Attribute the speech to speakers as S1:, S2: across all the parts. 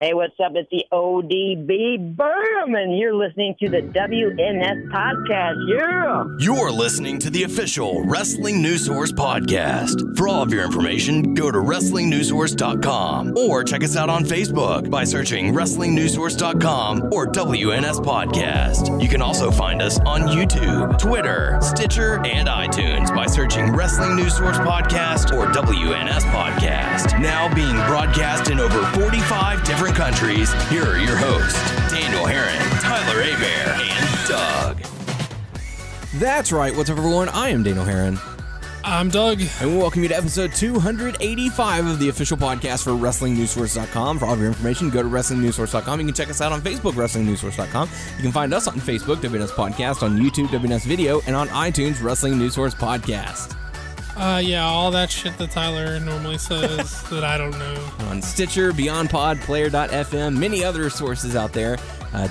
S1: Hey, what's up? It's the ODB Boom, and you're listening to the WNS podcast. Yeah!
S2: You're listening to the official Wrestling News Source podcast. For all of your information, go to WrestlingNewsSource.com or check us out on Facebook by searching WrestlingNewsSource.com or WNS Podcast. You can also find us on YouTube, Twitter, Stitcher, and iTunes by searching Wrestling News Source Podcast or WNS Podcast. Now being broadcast in over 45 different countries, here are your hosts, Daniel Herron, Tyler Abear, and Doug.
S3: That's right. What's up, everyone? I am Daniel Herron.
S4: I'm Doug.
S3: And we welcome you to episode 285 of the official podcast for WrestlingNewsSource.com. For all of your information, go to WrestlingNewsSource.com. You can check us out on Facebook, WrestlingNewsSource.com. You can find us on Facebook, WNS Podcast, on YouTube, WNSvideo, and on iTunes, Wrestling News Source Podcast.
S4: Yeah, all that shit that Tyler normally says that I don't know.
S3: On Stitcher, BeyondPod, Player.fm, many other sources out there.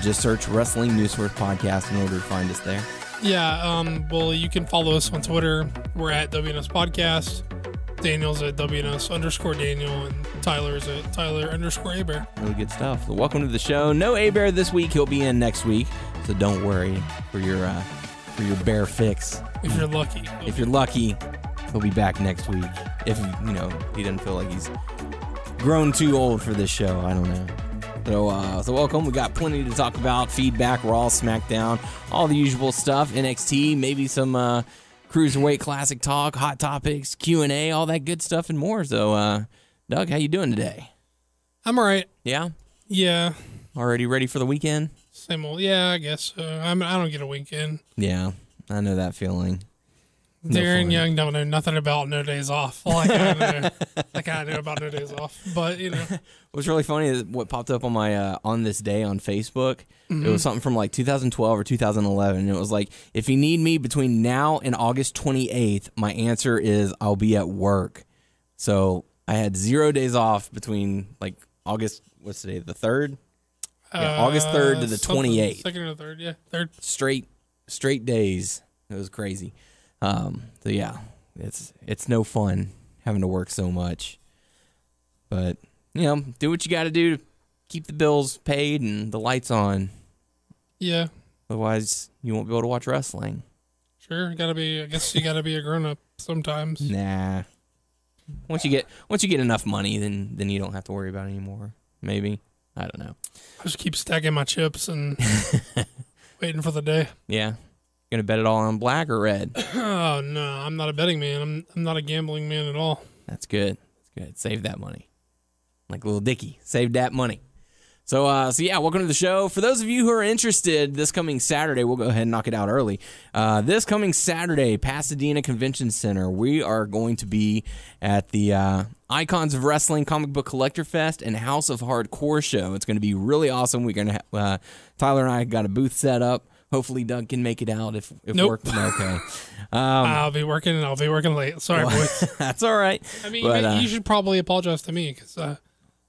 S3: Just search Wrestling News Source Podcast in order to find us there.
S4: Yeah, well, you can follow us on Twitter. We're at WNS Podcast. Daniel's at WNS_Daniel, and Tyler's at Tyler_Abear.
S3: Really good stuff. Well, welcome to the show. No Abear this week. He'll be in next week, so don't worry for your bear fix.
S4: If you're lucky.
S3: If you're lucky, he'll be back next week. If, he doesn't feel like he's grown too old for this show. I don't know. So welcome. We got plenty to talk about. Feedback, Raw, SmackDown, all the usual stuff. NXT, maybe some Cruiserweight Classic talk, hot topics, Q&A, all that good stuff and more. So, Doug, how you doing today?
S4: I'm all right.
S3: Yeah?
S4: Yeah.
S3: Already ready for the weekend?
S4: Same old. Yeah, I guess so. I don't get a weekend.
S3: Yeah, I know that feeling.
S4: Darren Young don't know nothing about no days off. Like I know about no days off. But,
S3: What's really funny is what popped up on my on this day on Facebook. Mm-hmm. It was something from like 2012 or 2011. And it was like, if you need me between now and August 28th, my answer is I'll be at work. So I had 0 days off between like August, what's today, the 3rd? Yeah, August 3rd to the 28th.
S4: 2nd or 3rd, yeah. 3rd.
S3: Straight days. It was crazy. So yeah, it's no fun having to work so much, but do what you got to do to keep the bills paid and the lights on.
S4: Yeah.
S3: Otherwise, you won't be able to watch wrestling.
S4: Sure, I guess you gotta be a grown up sometimes.
S3: Nah. Once you get enough money, then you don't have to worry about it anymore. Maybe. I don't know.
S4: I just keep stacking my chips and waiting for the day.
S3: Yeah. Gonna bet it all on black or red?
S4: Oh no, I'm not a betting man. I'm not a gambling man at all.
S3: That's good. Save that money. Like Little Dicky, save that money. So yeah, welcome to the show. For those of you who are interested, this coming Saturday, we'll go ahead and knock it out early. This coming Saturday, Pasadena Convention Center, we are going to be at the Icons of Wrestling Comic Book Collector Fest and House of Hardcore show. It's going to be really awesome. We're going to have Tyler and I got a booth set up. Hopefully Doug can make it out if
S4: nope.
S3: work. Okay.
S4: I'll be working late. Sorry, boys.
S3: That's all right.
S4: I mean, you should probably apologize to me because,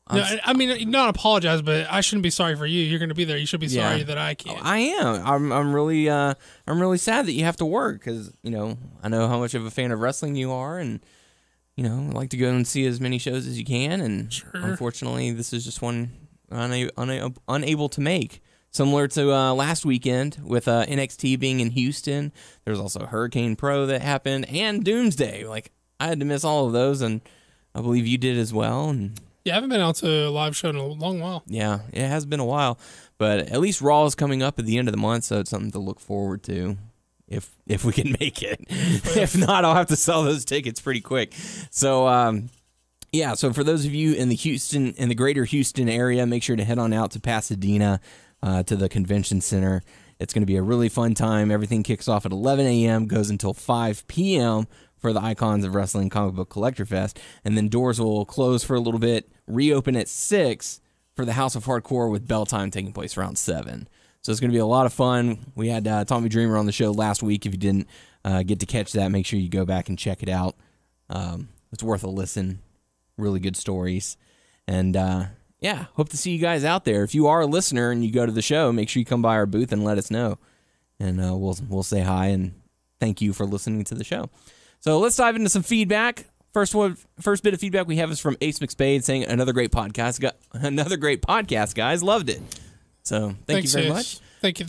S4: not apologize, but I shouldn't be sorry for you. You're going to be there. You should be sorry that I can't.
S3: I am. I'm really sad that you have to work because, I know how much of a fan of wrestling you are and, I like to go and see as many shows as you can. And Unfortunately, this is just one unable to make. Similar to last weekend with NXT being in Houston. There was also Hurricane Pro that happened and Doomsday. Like, I had to miss all of those, and I believe you did as well. And
S4: yeah, I haven't been out to a live show in a long while.
S3: Yeah, it has been a while. But at least Raw is coming up at the end of the month, so it's something to look forward to if we can make it. If not, I'll have to sell those tickets pretty quick. So, yeah, so for those of you in the greater Houston area, make sure to head on out to Pasadena. To the convention center. It's going to be a really fun time. Everything kicks off at 11 a.m., goes until 5 p.m. for the Icons of Wrestling Comic Book Collector Fest, and then doors will close for a little bit, reopen at 6 for the House of Hardcore with bell time taking place around 7. So it's going to be a lot of fun. We had Tommy Dreamer on the show last week. If you didn't get to catch that, make sure you go back and check it out. It's worth a listen. Really good stories. And yeah, hope to see you guys out there. If you are a listener and you go to the show, make sure you come by our booth and let us know. And we'll say hi and thank you for listening to the show. So let's dive into some feedback. First bit of feedback we have is from Ace McSpade saying another great podcast, guys. Loved it. So thanks you very much.
S4: Thank you.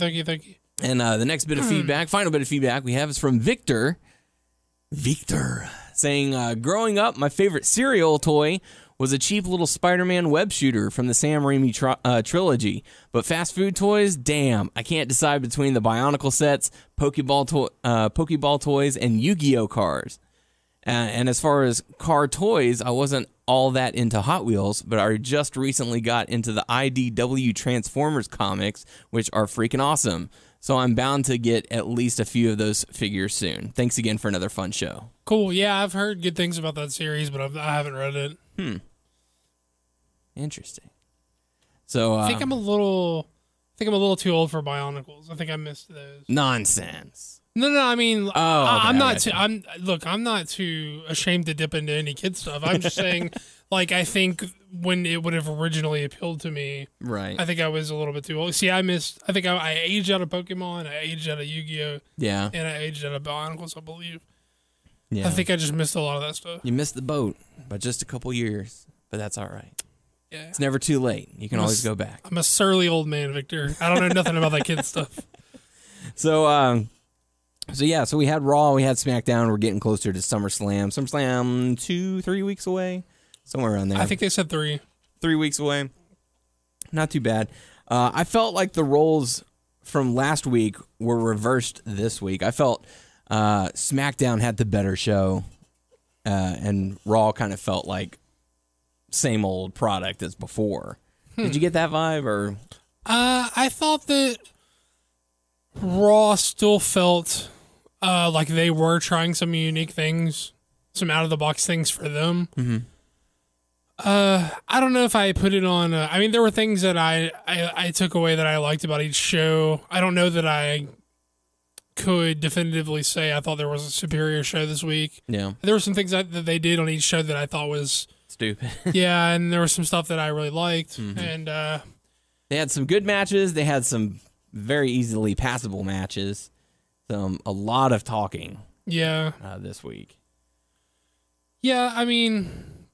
S3: And the next bit of feedback, final bit of feedback we have is from Victor. Victor saying, growing up, my favorite cereal toy was a cheap little Spider-Man web shooter from the Sam Raimi trilogy. But fast food toys, damn, I can't decide between the Bionicle sets, Pokeball toys, and Yu-Gi-Oh cars. And as far as car toys, I wasn't all that into Hot Wheels, but I just recently got into the IDW Transformers comics, which are freaking awesome. So I'm bound to get at least a few of those figures soon. Thanks again for another fun show.
S4: Cool. Yeah, I've heard good things about that series, but I haven't read it.
S3: Interesting. So
S4: I think I'm a little too old for Bionicles. I think I missed those.
S3: Nonsense.
S4: No. I mean,
S3: okay,
S4: I'm not too ashamed to dip into any kid stuff. I'm just saying, like, I think when it would have originally appealed to me,
S3: right?
S4: I think I was a little bit too old. See, I think I aged out of Pokemon, I aged out of Yu-Gi-Oh,
S3: yeah,
S4: and I aged out of Bionicles, I believe.
S3: Yeah,
S4: I think I just missed a lot of that stuff.
S3: You missed the boat by just a couple years, but that's all right.
S4: Yeah,
S3: it's never too late. You can always go back.
S4: I'm a surly old man, Victor. I don't know nothing about that kid stuff.
S3: So we had Raw, we had SmackDown. We're getting closer to SummerSlam. SummerSlam 2-3 weeks away, somewhere around there.
S4: I think they said 3
S3: weeks away. Not too bad. I felt like the roles from last week were reversed this week. I felt SmackDown had the better show, and Raw kind of felt like same old product as before. Did you get that vibe? Or
S4: I thought that Raw still felt like they were trying some unique things, some out-of-the-box things for them.
S3: Mm-hmm.
S4: I don't know if I put it on... I mean, there were things that I took away that I liked about each show. I don't know that I could definitively say I thought there was a superior show this week.
S3: Yeah.
S4: There were some things that they did on each show that I thought was...
S3: stupid.
S4: Yeah, and there was some stuff that I really liked.
S3: Mm-hmm.
S4: And
S3: they had some good matches. They had some very easily passable matches. A lot of talking.
S4: Yeah.
S3: This week.
S4: Yeah, I mean,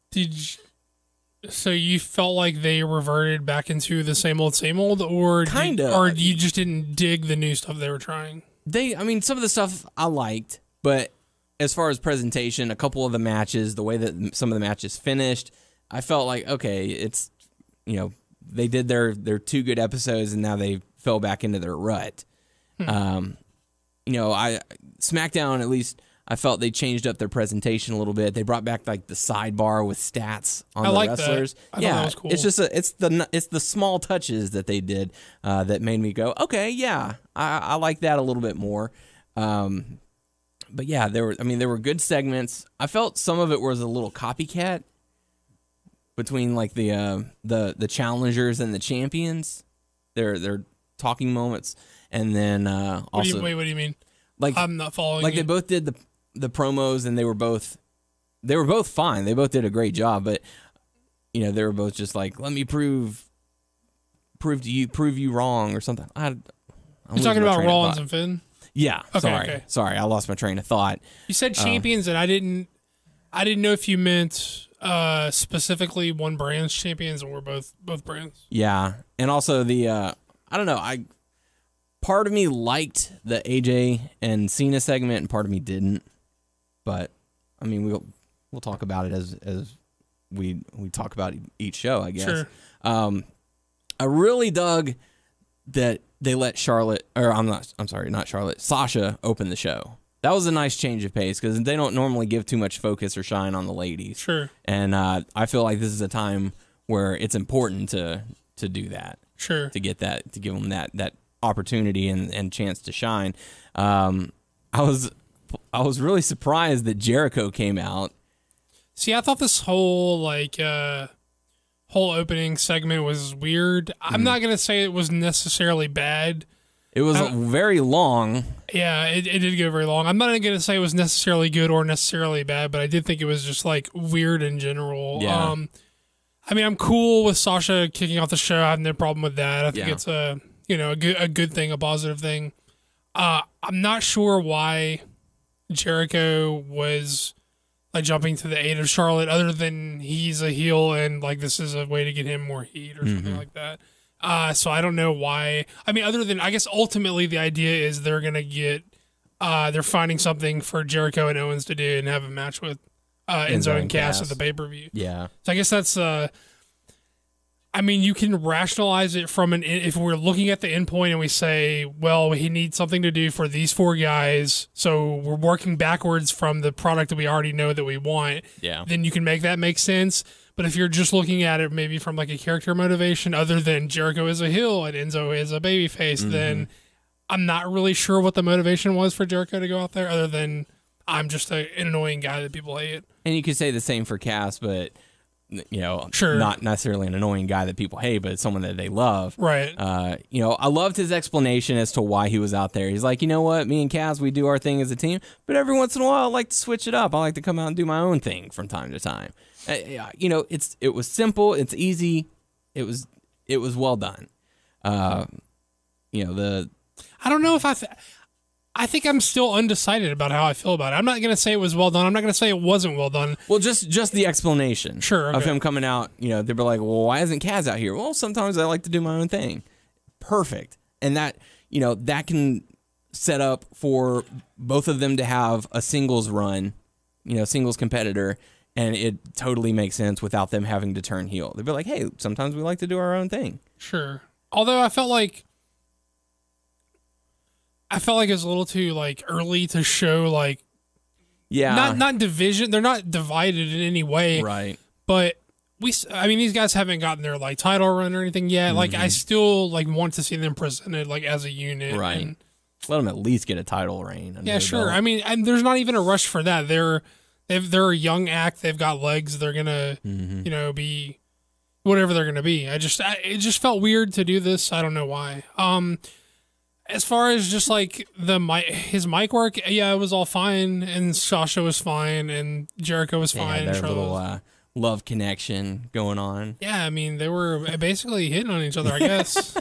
S4: so you felt like they reverted back into the same old, or or you just didn't dig the new stuff they were trying?
S3: Some of the stuff I liked, but as far as presentation, a couple of the matches, the way that some of the matches finished, I felt like, okay, it's, they did their 2 good episodes and now they fell back into their rut. SmackDown, at least I felt they changed up their presentation a little bit. They brought back like the sidebar with stats on the wrestlers.
S4: I thought that was cool.
S3: It's just it's the small touches that they did that made me go, okay, yeah, I like that a little bit more. But yeah, there were good segments. I felt some of it was a little copycat between like the challengers and the champions. Their talking moments, and then also.
S4: What do you mean?
S3: Like,
S4: I'm not following.
S3: Like, they both did the promos, and they were both fine. They both did a great job, but they were both just like, let me prove you wrong or something.
S4: You're talking about Rollins and Finn?
S3: Yeah.
S4: Okay,
S3: Sorry, I lost my train of thought.
S4: You said champions, and I didn't know if you meant specifically one brand's champions or both brands.
S3: Yeah, and also the I don't know, part of me liked the AJ and Cena segment, and part of me didn't. But I mean, we'll talk about it as we talk about each show, I guess.
S4: Sure.
S3: I really dug that they let Sasha open the show. That was a nice change of pace because they don't normally give too much focus or shine on the ladies.
S4: Sure.
S3: And I feel like this is a time where it's important to do that.
S4: Sure.
S3: To give them that opportunity and chance to shine. I was really surprised that Jericho came out.
S4: See, I thought this whole whole opening segment was weird. I'm not gonna say it was necessarily bad.
S3: It was very long.
S4: Yeah, it did go very long. I'm not gonna say it was necessarily good or necessarily bad, but I did think it was just like weird in general.
S3: Yeah.
S4: I mean, I'm cool with Sasha kicking off the show. I have no problem with that. I think it's a good thing, a positive thing. I'm not sure why Jericho was like jumping to the aid of Charlotte, other than he's a heel and like this is a way to get him more heat or something like that. So I don't know why. I mean, other than I guess ultimately the idea is they're gonna get they're finding something for Jericho and Owens to do and have a match with Enzo and Cass at the pay-per-view.
S3: Yeah.
S4: So I guess that's I mean, you can rationalize it from if we're looking at the endpoint and we say, well, he needs something to do for these 4 guys, so we're working backwards from the product that we already know that we want.
S3: Yeah.
S4: Then you can make that make sense. But if you're just looking at it maybe from like a character motivation, other than Jericho is a heel and Enzo is a babyface, then I'm not really sure what the motivation was for Jericho to go out there, other than I'm just an annoying guy that people hate.
S3: And you could say the same for Cass, but
S4: sure,
S3: not necessarily an annoying guy that people hate, but it's someone that they love.
S4: Right.
S3: I loved his explanation as to why he was out there. He's like, you know what, me and Cass, we do our thing as a team, but every once in a while, I like to switch it up. I like to come out and do my own thing from time to time. It was simple, it's easy, it was well done. I don't know if I think I'm still undecided about how I feel about it. I'm not going to say it was well done. I'm not going to say it wasn't well done. Well, just the explanation of him coming out, they'd be like, well, why isn't Kaz out here? Well, sometimes I like to do my own thing. Perfect. And that, that can set up for both of them to have a singles run, singles competitor, and it totally makes sense without them having to turn heel. They'd be like, hey, sometimes we like to do our own thing.
S4: Sure. Although I felt like it was a little too like early to show like, not division. They're not divided in any way,
S3: right?
S4: But these guys haven't gotten their like title run or anything yet. Like I still like want to see them presented like as a unit,
S3: right?
S4: And
S3: let them at least get a title reign.
S4: Yeah, sure. Belt. And there's not even a rush for that. They're a young act. They've got legs. They're gonna, be whatever they're gonna be. It just felt weird to do this. I don't know why. As far as just like his mic work, yeah, it was all fine, and Sasha was fine, and Jericho was fine.
S3: Their little love connection going on.
S4: Yeah, they were basically hitting on each other, I guess.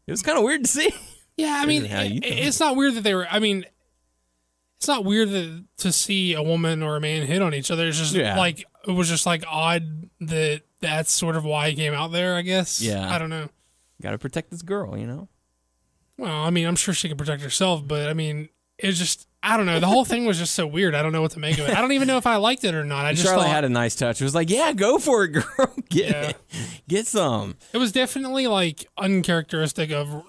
S3: It was kind of weird to see.
S4: Yeah, it's not weird that they were. It's not weird to see a woman or a man hit on each other. It's just it was just like odd that that's sort of why he came out there, I guess.
S3: Yeah,
S4: I don't know.
S3: Got to protect this girl,
S4: Well, I'm sure she can protect herself, but it's just, I don't know. The whole thing was just so weird. I don't know what to make of it. I don't even know if I liked it or not.
S3: Charlotte had a nice touch. It was like, yeah, go for it, girl. Get some.
S4: It was definitely like uncharacteristic of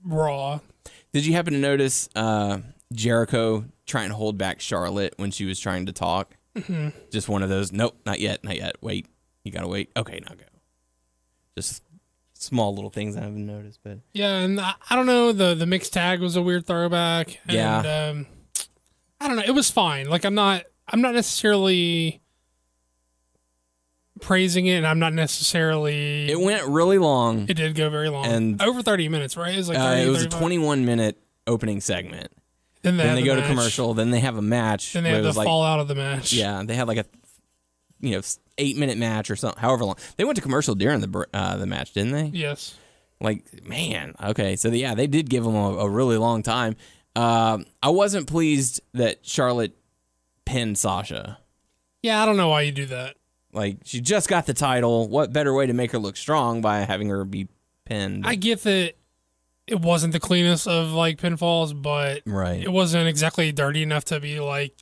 S4: Raw.
S3: Did you happen to notice Jericho trying to hold back Charlotte when she was trying to talk?
S4: Mm-hmm.
S3: Just one of those, nope, not yet. Wait, you got to wait. Okay, now go. Just small little things I haven't noticed, but
S4: yeah, and I don't know, the mixed tag was a weird throwback, and I don't know, it was fine. Like I'm not necessarily praising it, and I'm not necessarily.
S3: It went really long.
S4: It did go very long,
S3: and
S4: over 30 minutes, right? It was like 30,
S3: it was
S4: 35.
S3: a 21-minute opening segment.
S4: Then they
S3: go to commercial. Then they have a match.
S4: Then they have the fallout of the match.
S3: Yeah, they had like a 8-minute match or something, however long. They went to commercial during the match, didn't they?
S4: Yes.
S3: Like, man, okay. So, they did give them a really long time. I wasn't pleased that Charlotte pinned Sasha.
S4: Yeah, I don't know why you do that.
S3: Like, she just got the title. What better way to make her look strong by having her be pinned?
S4: I get that it wasn't the cleanest of, like, pinfalls, but it wasn't exactly dirty enough to be, like,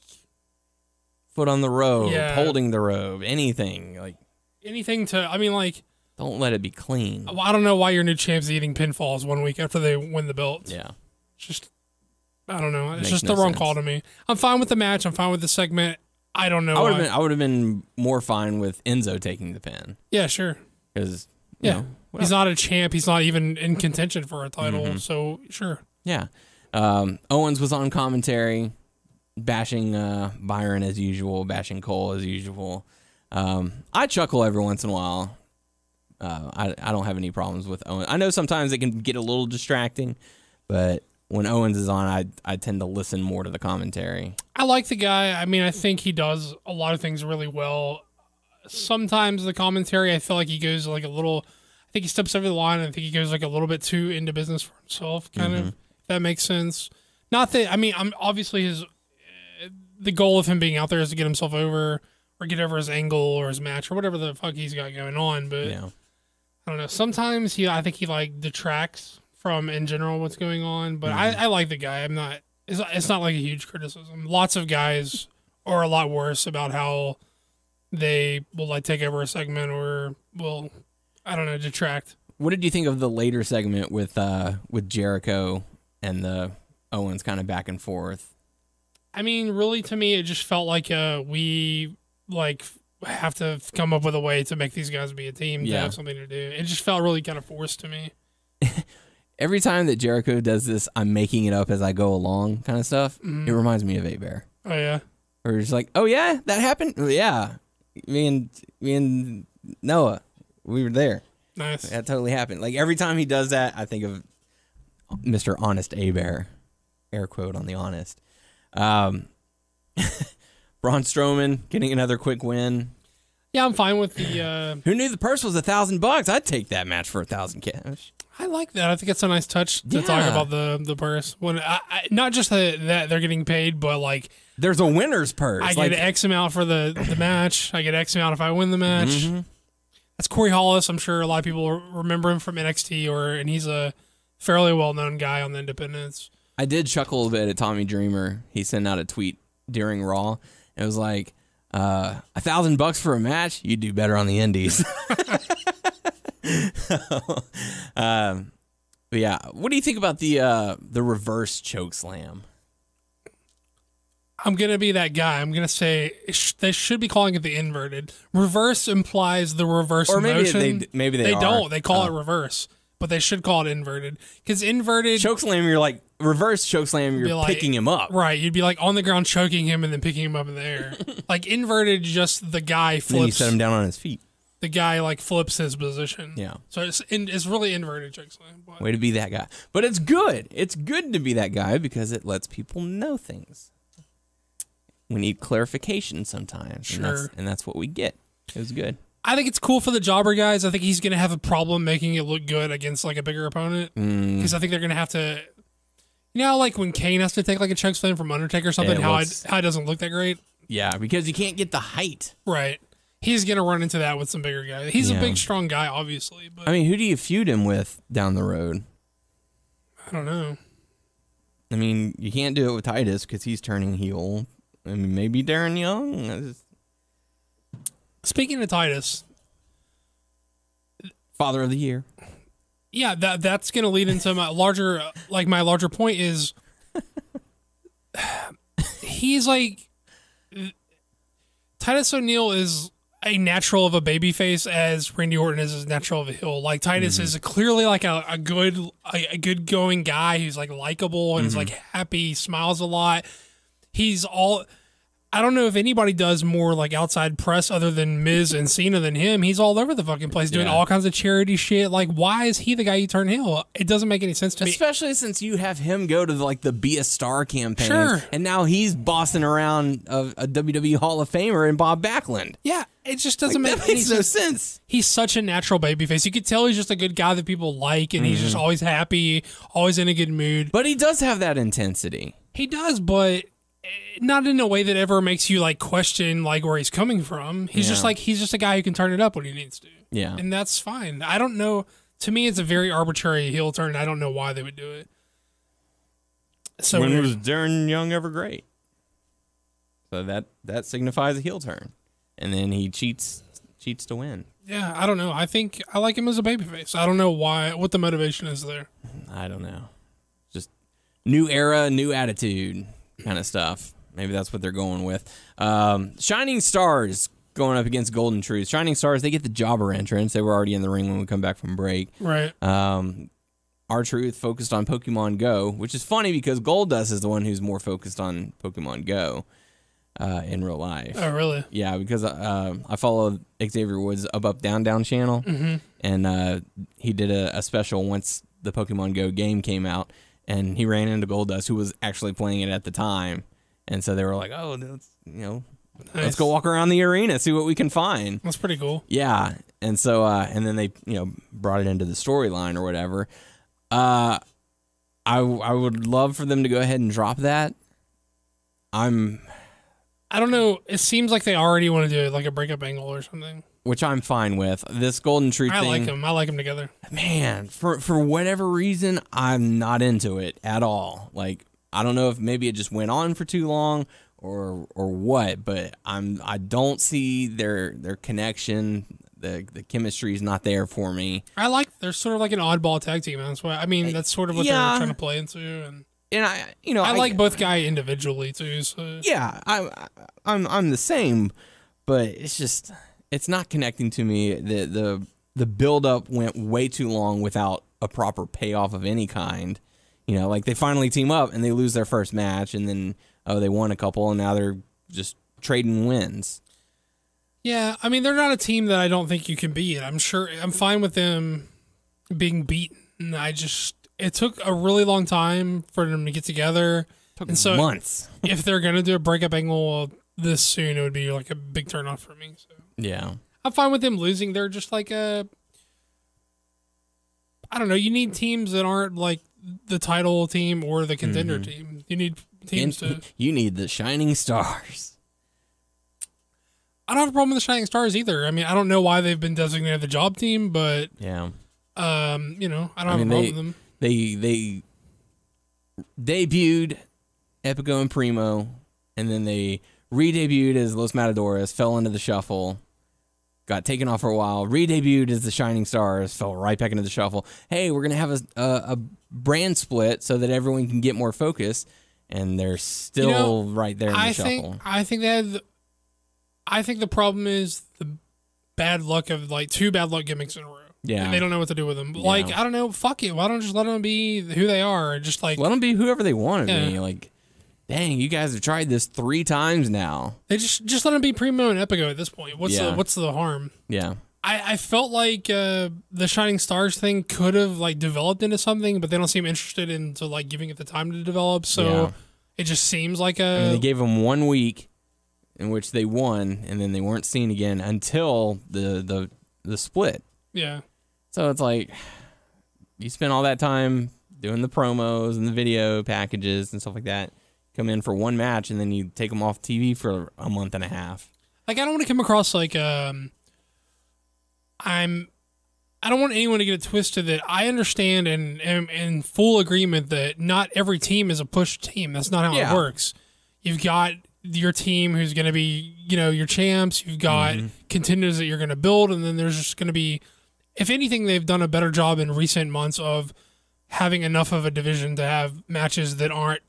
S3: foot on the robe, holding the robe, anything
S4: to,
S3: don't let it be clean.
S4: I don't know why your new champ's eating pinfalls 1 week after they win the belt.
S3: Yeah.
S4: It's just, I don't know. It's just the wrong call to me. I'm fine with the match. I'm fine with the segment. I don't know why.
S3: I would have been more fine with Enzo taking the pin.
S4: Yeah, sure.
S3: Because,
S4: he's not a champ. He's not even in contention for a title. So, sure.
S3: Yeah. Owens was on commentary, bashing Byron as usual, bashing Cole as usual. I chuckle every once in a while. I don't have any problems with Owens. I know sometimes it can get a little distracting, but when Owens is on, I tend to listen more to the commentary.
S4: I like the guy. I think he does a lot of things really well. Sometimes the commentary, I feel like he goes like a little, I think he steps over the line, and I think he goes like a little bit too into business for himself, kind of, if that makes sense. Not that, I'm obviously the goal of him being out there is to get himself over or get over his angle or his match or whatever the fuck he's got going on. But
S3: Yeah.
S4: I don't know. Sometimes I think he like detracts from in general what's going on. But I like the guy. I'm not. It's not like a huge criticism. Lots of guys are a lot worse about how they will like take over a segment or will, I don't know, detract.
S3: What did you think of the later segment with Jericho and the Owens kind of back and forth?
S4: I mean, really, to me, it just felt like we like have to come up with a way to make these guys be a team to have something to do. It just felt really kind of forced to me.
S3: Every time that Jericho does this, I'm making it up as I go along kind of stuff. It reminds me of A-Bear.
S4: Oh, yeah?
S3: Or it's like, oh, yeah, that happened? Yeah. Me and Noah, we were there.
S4: Nice.
S3: That totally happened. Like, every time he does that, I think of Mr. Honest A-Bear. Air quote on the honest. Braun Strowman getting another quick win.
S4: Yeah, I'm fine with the...
S3: Who knew the purse was $1,000? I'd take that match for $1,000 cash.
S4: I like that. I think it's a nice touch to talk about the purse. When not just that they're getting paid, but like...
S3: There's a winner's purse.
S4: I get X amount for the match. I get X amount if I win the match. That's Corey Hollis. I'm sure a lot of people remember him from NXT, and he's a fairly well-known guy on the independents.
S3: I did chuckle a bit at Tommy Dreamer. He sent out a tweet during Raw. It was like, $1,000 for a match? You'd do better on the indies. But yeah, what do you think about the reverse choke slam?
S4: I'm gonna be that guy. I'm gonna say they should be calling it the inverted. Reverse implies the reverse motion.
S3: Maybe they
S4: don't. They call it reverse, but they should call it inverted because inverted
S3: choke slam. You're like reverse choke slam. You're like, picking him up,
S4: right? You'd be like on the ground choking him and then picking him up in the air. Like inverted, just the guy flips.
S3: Then you set him down on his feet.
S4: The guy like flips his position.
S3: Yeah.
S4: So it's really inverted choke slam. But.
S3: Way to be that guy. But it's good. It's good to be that guy because it lets people know things. We need clarification sometimes.
S4: Sure.
S3: And that's what we get. It was good.
S4: I think it's cool for the jobber guys. I think he's going to have a problem making it look good against like a bigger opponent. Because I think they're going to have to, like when Kane has to take like a choke slam from Undertaker or something, how it doesn't look that great.
S3: Yeah, because you can't get the height.
S4: Right. He's going to run into that with some bigger guys. He's a big, strong guy, obviously. But
S3: I mean, who do you feud him with down the road?
S4: I don't know.
S3: I mean, you can't do it with Titus because he's turning heel. I mean, maybe Darren Young.
S4: Speaking of Titus,
S3: Father of the Year.
S4: Yeah, that's going to lead into my larger point is he's like Titus O'Neil is a natural of a babyface as Randy Orton is natural of a heel. Like Titus is clearly like a good going guy who's like likable and is like happy, smiles a lot. I don't know if anybody does more like outside press other than Miz and Cena than him. He's all over the fucking place doing all kinds of charity shit. Like, why is he the guy you turn heel? It doesn't make any sense to me.
S3: Especially since you have him go to like the Be a Star campaign.
S4: Sure.
S3: And now he's bossing around a WWE Hall of Famer and Bob Backlund.
S4: Yeah, it just doesn't make
S3: that
S4: any
S3: makes no sense.
S4: He's such a natural babyface. You could tell he's just a good guy that people like, and he's just always happy, always in a good mood.
S3: But he does have that intensity.
S4: He does, but not in a way that ever makes you like question like where he's coming from. He's just a guy who can turn it up when he needs to.
S3: Yeah.
S4: And that's fine. I don't know. To me, it's a very arbitrary heel turn. I don't know why they would do it. So
S3: when was Darren Young ever great? So that signifies a heel turn. And then he cheats to win.
S4: Yeah, I don't know. I think I like him as a babyface. I don't know what the motivation is there.
S3: I don't know. Just new era, new attitude kind of stuff. Maybe that's what they're going with. Shining Stars going up against Golden Truth. Shining Stars, they get the jobber entrance. They were already in the ring when we come back from break.
S4: Right.
S3: R-Truth focused on Pokemon Go, which is funny because Goldust is the one who's more focused on Pokemon Go in real life.
S4: Oh, really?
S3: Yeah, because I follow Xavier Woods' Up, Down, Down channel, and he did a special once the Pokemon Go game came out, and he ran into Goldust, who was actually playing it at the time. And so they were like, oh, let's go walk around the arena, see what we can find.
S4: That's pretty cool.
S3: Yeah. And so, and then they, brought it into the storyline or whatever. I would love for them to go ahead and drop that. I'm
S4: I don't know. It seems like they already want to do like a breakup angle or something.
S3: Which I'm fine with. This Golden Truth thing.
S4: I like them together.
S3: Man, for whatever reason, I'm not into it at all. Like, I don't know if maybe it just went on for too long or what, but I don't see their connection. The chemistry is not there for me.
S4: They're sort of like an oddball tag team. That's why that's sort of what they're trying to play into. And I like both guys individually too. So
S3: yeah, I'm the same, but it's not connecting to me. The build up went way too long without a proper payoff of any kind. Like they finally team up and they lose their first match, and then they won a couple, and now they're just trading wins.
S4: Yeah, I mean they're not a team that I don't think you can beat. I'm fine with them being beaten. It took a really long time for them to get together.
S3: Took months.
S4: If they're gonna do a breakup angle this soon, it would be like a big turnoff for me. So
S3: yeah,
S4: I'm fine with them losing. They're just like I don't know. You need teams that aren't like the title team or the contender team. You need teams
S3: You need the Shining Stars.
S4: I don't have a problem with the Shining Stars either. I mean, I don't know why they've been designated the job team, but
S3: yeah,
S4: I don't have a problem with them.
S3: They debuted Epico and Primo, and then they re-debuted as Los Matadores, fell into the shuffle, got taken off for a while, re-debuted as the Shining Stars, fell right back into the shuffle. Hey, we're going to have a brand split so that everyone can get more focus, and they're still right there in the shuffle.
S4: I think the problem is the bad luck of like 2 bad luck gimmicks in a row.
S3: Yeah.
S4: And they don't know what to do with them. Like, I don't know, fuck it. Why don't just let them be who they are? Just like
S3: let them be whoever they want to be. Like, dang, you guys have tried this 3 times now.
S4: They just let them be Primo and Epico at this point. What's the harm?
S3: Yeah.
S4: I felt like the Shining Stars thing could have like developed into something, but they don't seem interested into like giving it the time to develop. So it just seems like
S3: they gave them 1 week in which they won, and then they weren't seen again until the split.
S4: Yeah.
S3: So it's like you spend all that time doing the promos and the video packages and stuff like that, come in for 1 match, and then you take them off TV for a month and a half.
S4: Like, I don't want to come across like I don't want anyone to get it twisted that I understand and am in full agreement that not every team is a push team. That's not how it works. You've got your team who's going to be, your champs. You've got contenders that you're going to build, and then there's just going to be, if anything, they've done a better job in recent months of having enough of a division to have matches that aren't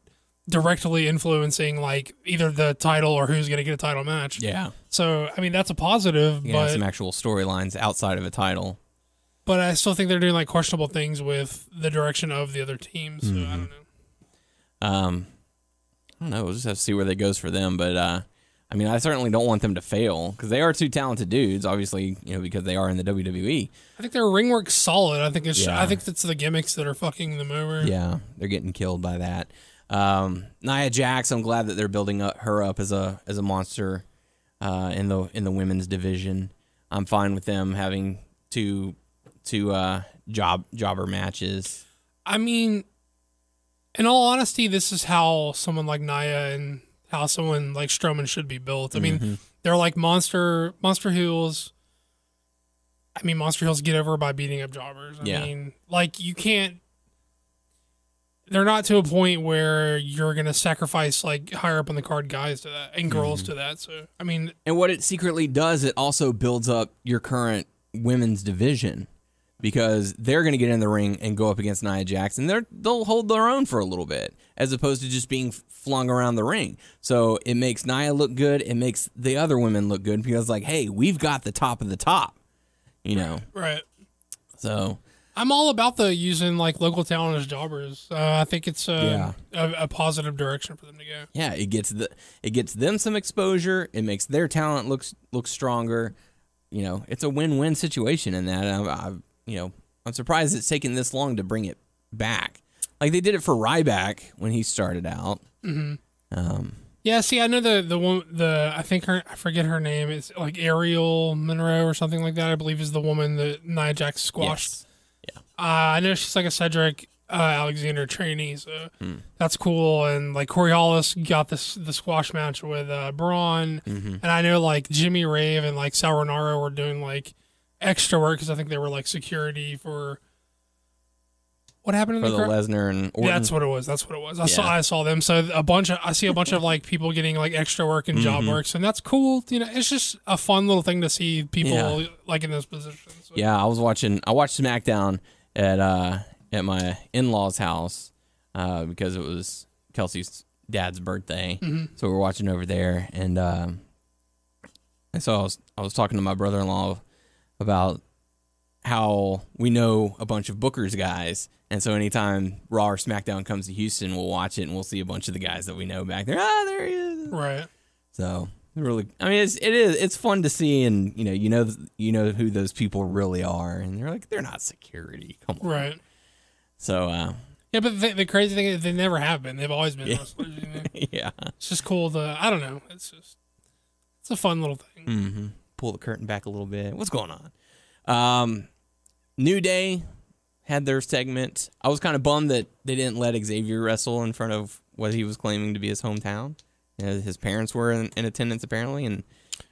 S4: directly influencing like either the title or who's going to get a title match.
S3: Yeah.
S4: So, I mean, that's a positive.
S3: Yeah, some actual storylines outside of a title.
S4: But I still think they're doing like questionable things with the direction of the other teams. So I don't know.
S3: I don't know. We'll just have to see where that goes for them. But I mean, I certainly don't want them to fail because they are 2 talented dudes. Obviously, because they are in the WWE.
S4: I think their ring work's solid. I think it's the gimmicks that are fucking them over.
S3: Yeah, they're getting killed by that. Nia Jax, I'm glad that they're building her up as a monster in the women's division. I'm fine with them having two jobber matches.
S4: I mean, in all honesty, this is how someone like Nia and how someone like Strowman should be built. I mean, they're like monster heels. I mean, monster heels get over by beating up jobbers. I mean, like you can't. They're not to a point where you're going to sacrifice like higher up on the card guys to that and girls to that. So, I mean,
S3: and what it secretly does, it also builds up your current women's division because they're going to get in the ring and go up against Nia Jax, and they'll hold their own for a little bit as opposed to just being flung around the ring. So it makes Nia look good. It makes the other women look good because like, hey, we've got the top of the top,
S4: Right.
S3: So
S4: I'm all about the using like local talent as jobbers. I think it's a positive direction for them to go.
S3: Yeah, it gets them some exposure. It makes their talent look stronger. It's a win-win situation in that. I'm surprised it's taken this long to bring it back. Like they did it for Ryback when he started out.
S4: Yeah, see, I know the woman. I forget her name. It's like Ariel Monroe or something like that. I believe is the woman that Nia Jax squashed.
S3: Yes. Yeah.
S4: I know she's like a Cedric. Alexander trainee, so that's cool. And like Corey Hollis got the squash match with Braun, and I know like Jimmy Rave and like Sal Rinauro were doing like extra work because I think they were like security for what happened in
S3: for the Lesnar and Orton.
S4: Yeah, that's what it was. I saw them. So I see a bunch of like people getting like extra work and job works, and that's cool. You know, it's just a fun little thing to see people like in those positions. So.
S3: Yeah, I watched SmackDown at my in-laws' house because it was Kelsey's dad's birthday, so we were watching over there, and so I was talking to my brother-in-law about how we know a bunch of Booker's guys, and so anytime Raw or SmackDown comes to Houston, we'll watch it and we'll see a bunch of the guys that we know back there. Ah, there he is.
S4: Right.
S3: So really, I mean, it's fun to see, and you know who those people really are, and they're not security. Come on.
S4: Right.
S3: So
S4: yeah, but the crazy thing is they never have been. They've always been wrestlers. You know?
S3: Yeah.
S4: It's just cool to I don't know. It's a fun little thing.
S3: Mm-hmm. Pull the curtain back a little bit. What's going on? New Day had their segment. I was kind of bummed that they didn't let Xavier wrestle in front of what he was claiming to be his hometown. His parents were in attendance apparently, and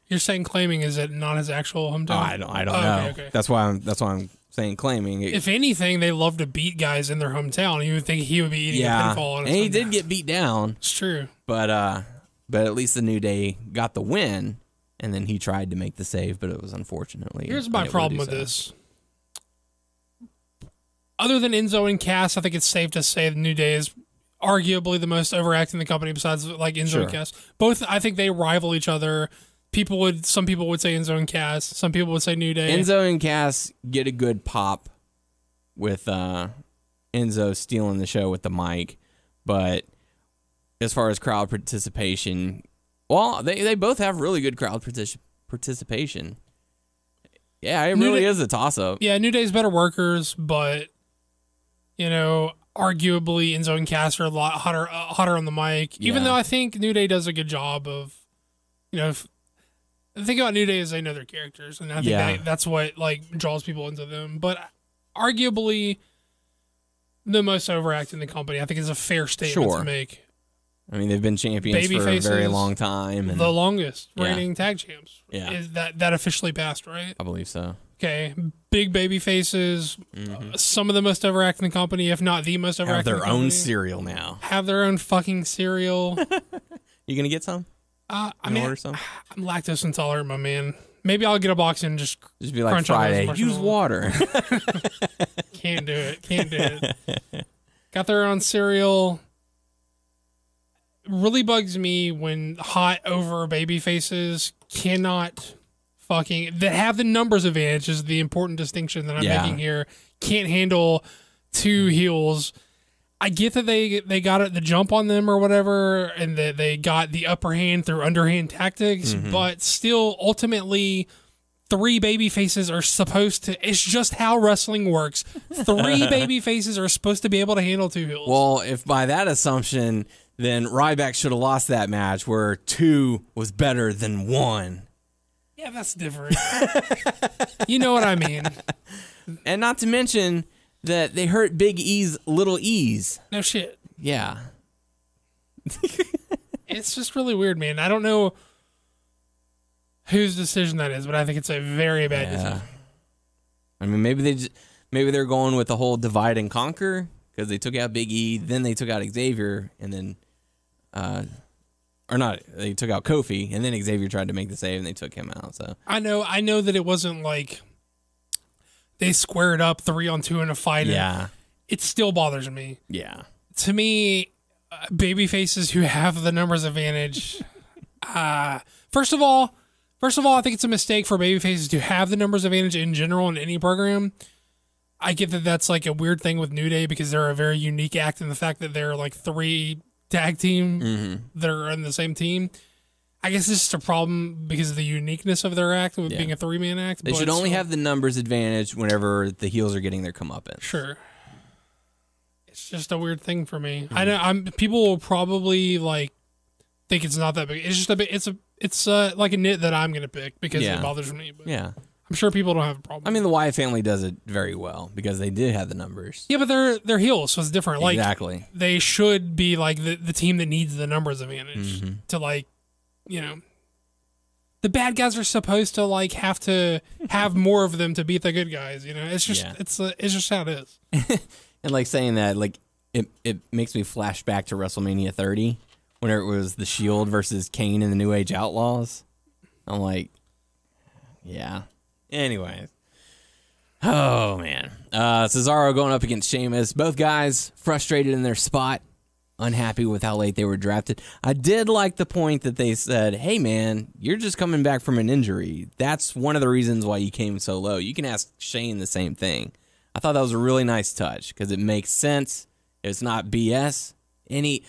S4: you're saying claiming, is it not his actual hometown?
S3: I don't know.
S4: Okay.
S3: That's why I'm saying claiming.
S4: If anything, they love to beat guys in their hometown. You would think he would be eating a pinfall.
S3: And he did get beat down.
S4: It's true.
S3: But at least the New Day got the win, and then he tried to make the save, but it was unfortunately.
S4: Here's my problem with this. Other than Enzo and Cass, I think it's safe to say the New Day is arguably the most overacting in the company besides like Enzo and Cass. Both, I think they rival each other. Some people would say Enzo and Cass. Some people would say New Day.
S3: Enzo and Cass get a good pop with Enzo stealing the show with the mic, but as far as crowd participation, well, they both have really good crowd participation. Yeah, it really is a toss-up.
S4: Yeah, New Day's better workers, but arguably Enzo and Cass are a lot hotter on the mic. Even though I think New Day does a good job of, the thing about New Day is they know their characters, and I think that's what like draws people into them. But arguably, the most overact in the company, I think, is a fair statement to make.
S3: I mean, they've been champions for a very long time, and
S4: the longest reigning tag champs.
S3: Yeah,
S4: is that officially passed, right?
S3: I believe so.
S4: Okay, big baby faces, some of the most overact in the company, if not the most overact.
S3: Have their own cereal now.
S4: Have their own fucking cereal.
S3: You gonna get some? Order some?
S4: I'm lactose intolerant, my man. Maybe I'll get a box and just
S3: be like Friday. Use water.
S4: Can't do it. Got their own cereal. Really bugs me when hot over baby faces cannot that have the numbers advantage is the important distinction that I'm making here. Can't handle two heels. I get that they got the jump on them or whatever, and that they got the upper hand through underhand tactics, but still, ultimately, three baby faces are supposed to. It's just how wrestling works. Three baby faces are supposed to be able to handle two heels.
S3: Well, if by that assumption, then Ryback should have lost that match where two was better than one.
S4: Yeah, that's different. You know what I mean.
S3: And not to mention that they hurt Big E's little E's.
S4: No shit.
S3: Yeah.
S4: It's just really weird, man. I don't know whose decision that is, but I think it's a very bad decision.
S3: I mean, maybe they're going with the whole divide and conquer because they took out Big E, then they took out Xavier, and then they took out Kofi, and then Xavier tried to make the save, and they took him out. So I
S4: know that it wasn't like they squared up 3-on-2 in a fight.
S3: Yeah,
S4: it still bothers me.
S3: Yeah,
S4: to me, baby faces who have the numbers advantage. First of all, I think it's a mistake for baby faces to have the numbers advantage in general in any program. I get that that's like a weird thing with New Day because they're a very unique act in the fact that they're like three tag team that are in the same team. I guess it's just a problem because of the uniqueness of their act with being a three-man act.
S3: They should only have the numbers advantage whenever the heels are getting their comeuppance.
S4: Sure. It's just a weird thing for me. I know people will probably like think it's not that big. It's just a bit. It's like a nit that I'm gonna pick because it bothers me. But
S3: yeah.
S4: I'm sure people don't have a problem.
S3: I mean, the Wyatt family does it very well because they did have the numbers.
S4: Yeah, but they're heels, so it's different. Like,
S3: exactly.
S4: They should be like the team that needs the numbers advantage to, like, you know. The bad guys are supposed to like have to have more of them to beat the good guys. You know, it's just it's just how it is.
S3: And like saying that, like it makes me flash back to WrestleMania 30, when it was the Shield versus Kane and the New Age Outlaws. I'm like, yeah. Anyways. Oh, man. Cesaro going up against Sheamus. Both guys frustrated in their spot, unhappy with how late they were drafted. I did like the point that they said, hey, man, you're just coming back from an injury. That's one of the reasons why you came so low. You can ask Shane the same thing. I thought that was a really nice touch because it makes sense. It's not BS. Any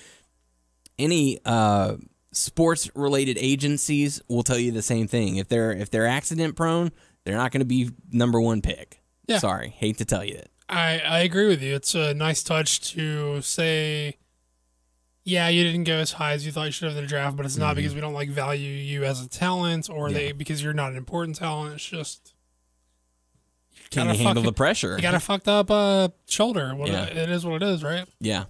S3: sports-related agencies will tell you the same thing. If they're accident-prone, they're not going to be number one pick. Yeah. Sorry, hate to tell you that.
S4: I agree with you. It's a nice touch to say, yeah, you didn't go as high as you thought you should have in the draft, but it's not because we don't like value you as a talent or because you're not an important talent. It's just
S3: can you handle the pressure?
S4: You got a fucked up shoulder. It is what it is, right?
S3: Yeah.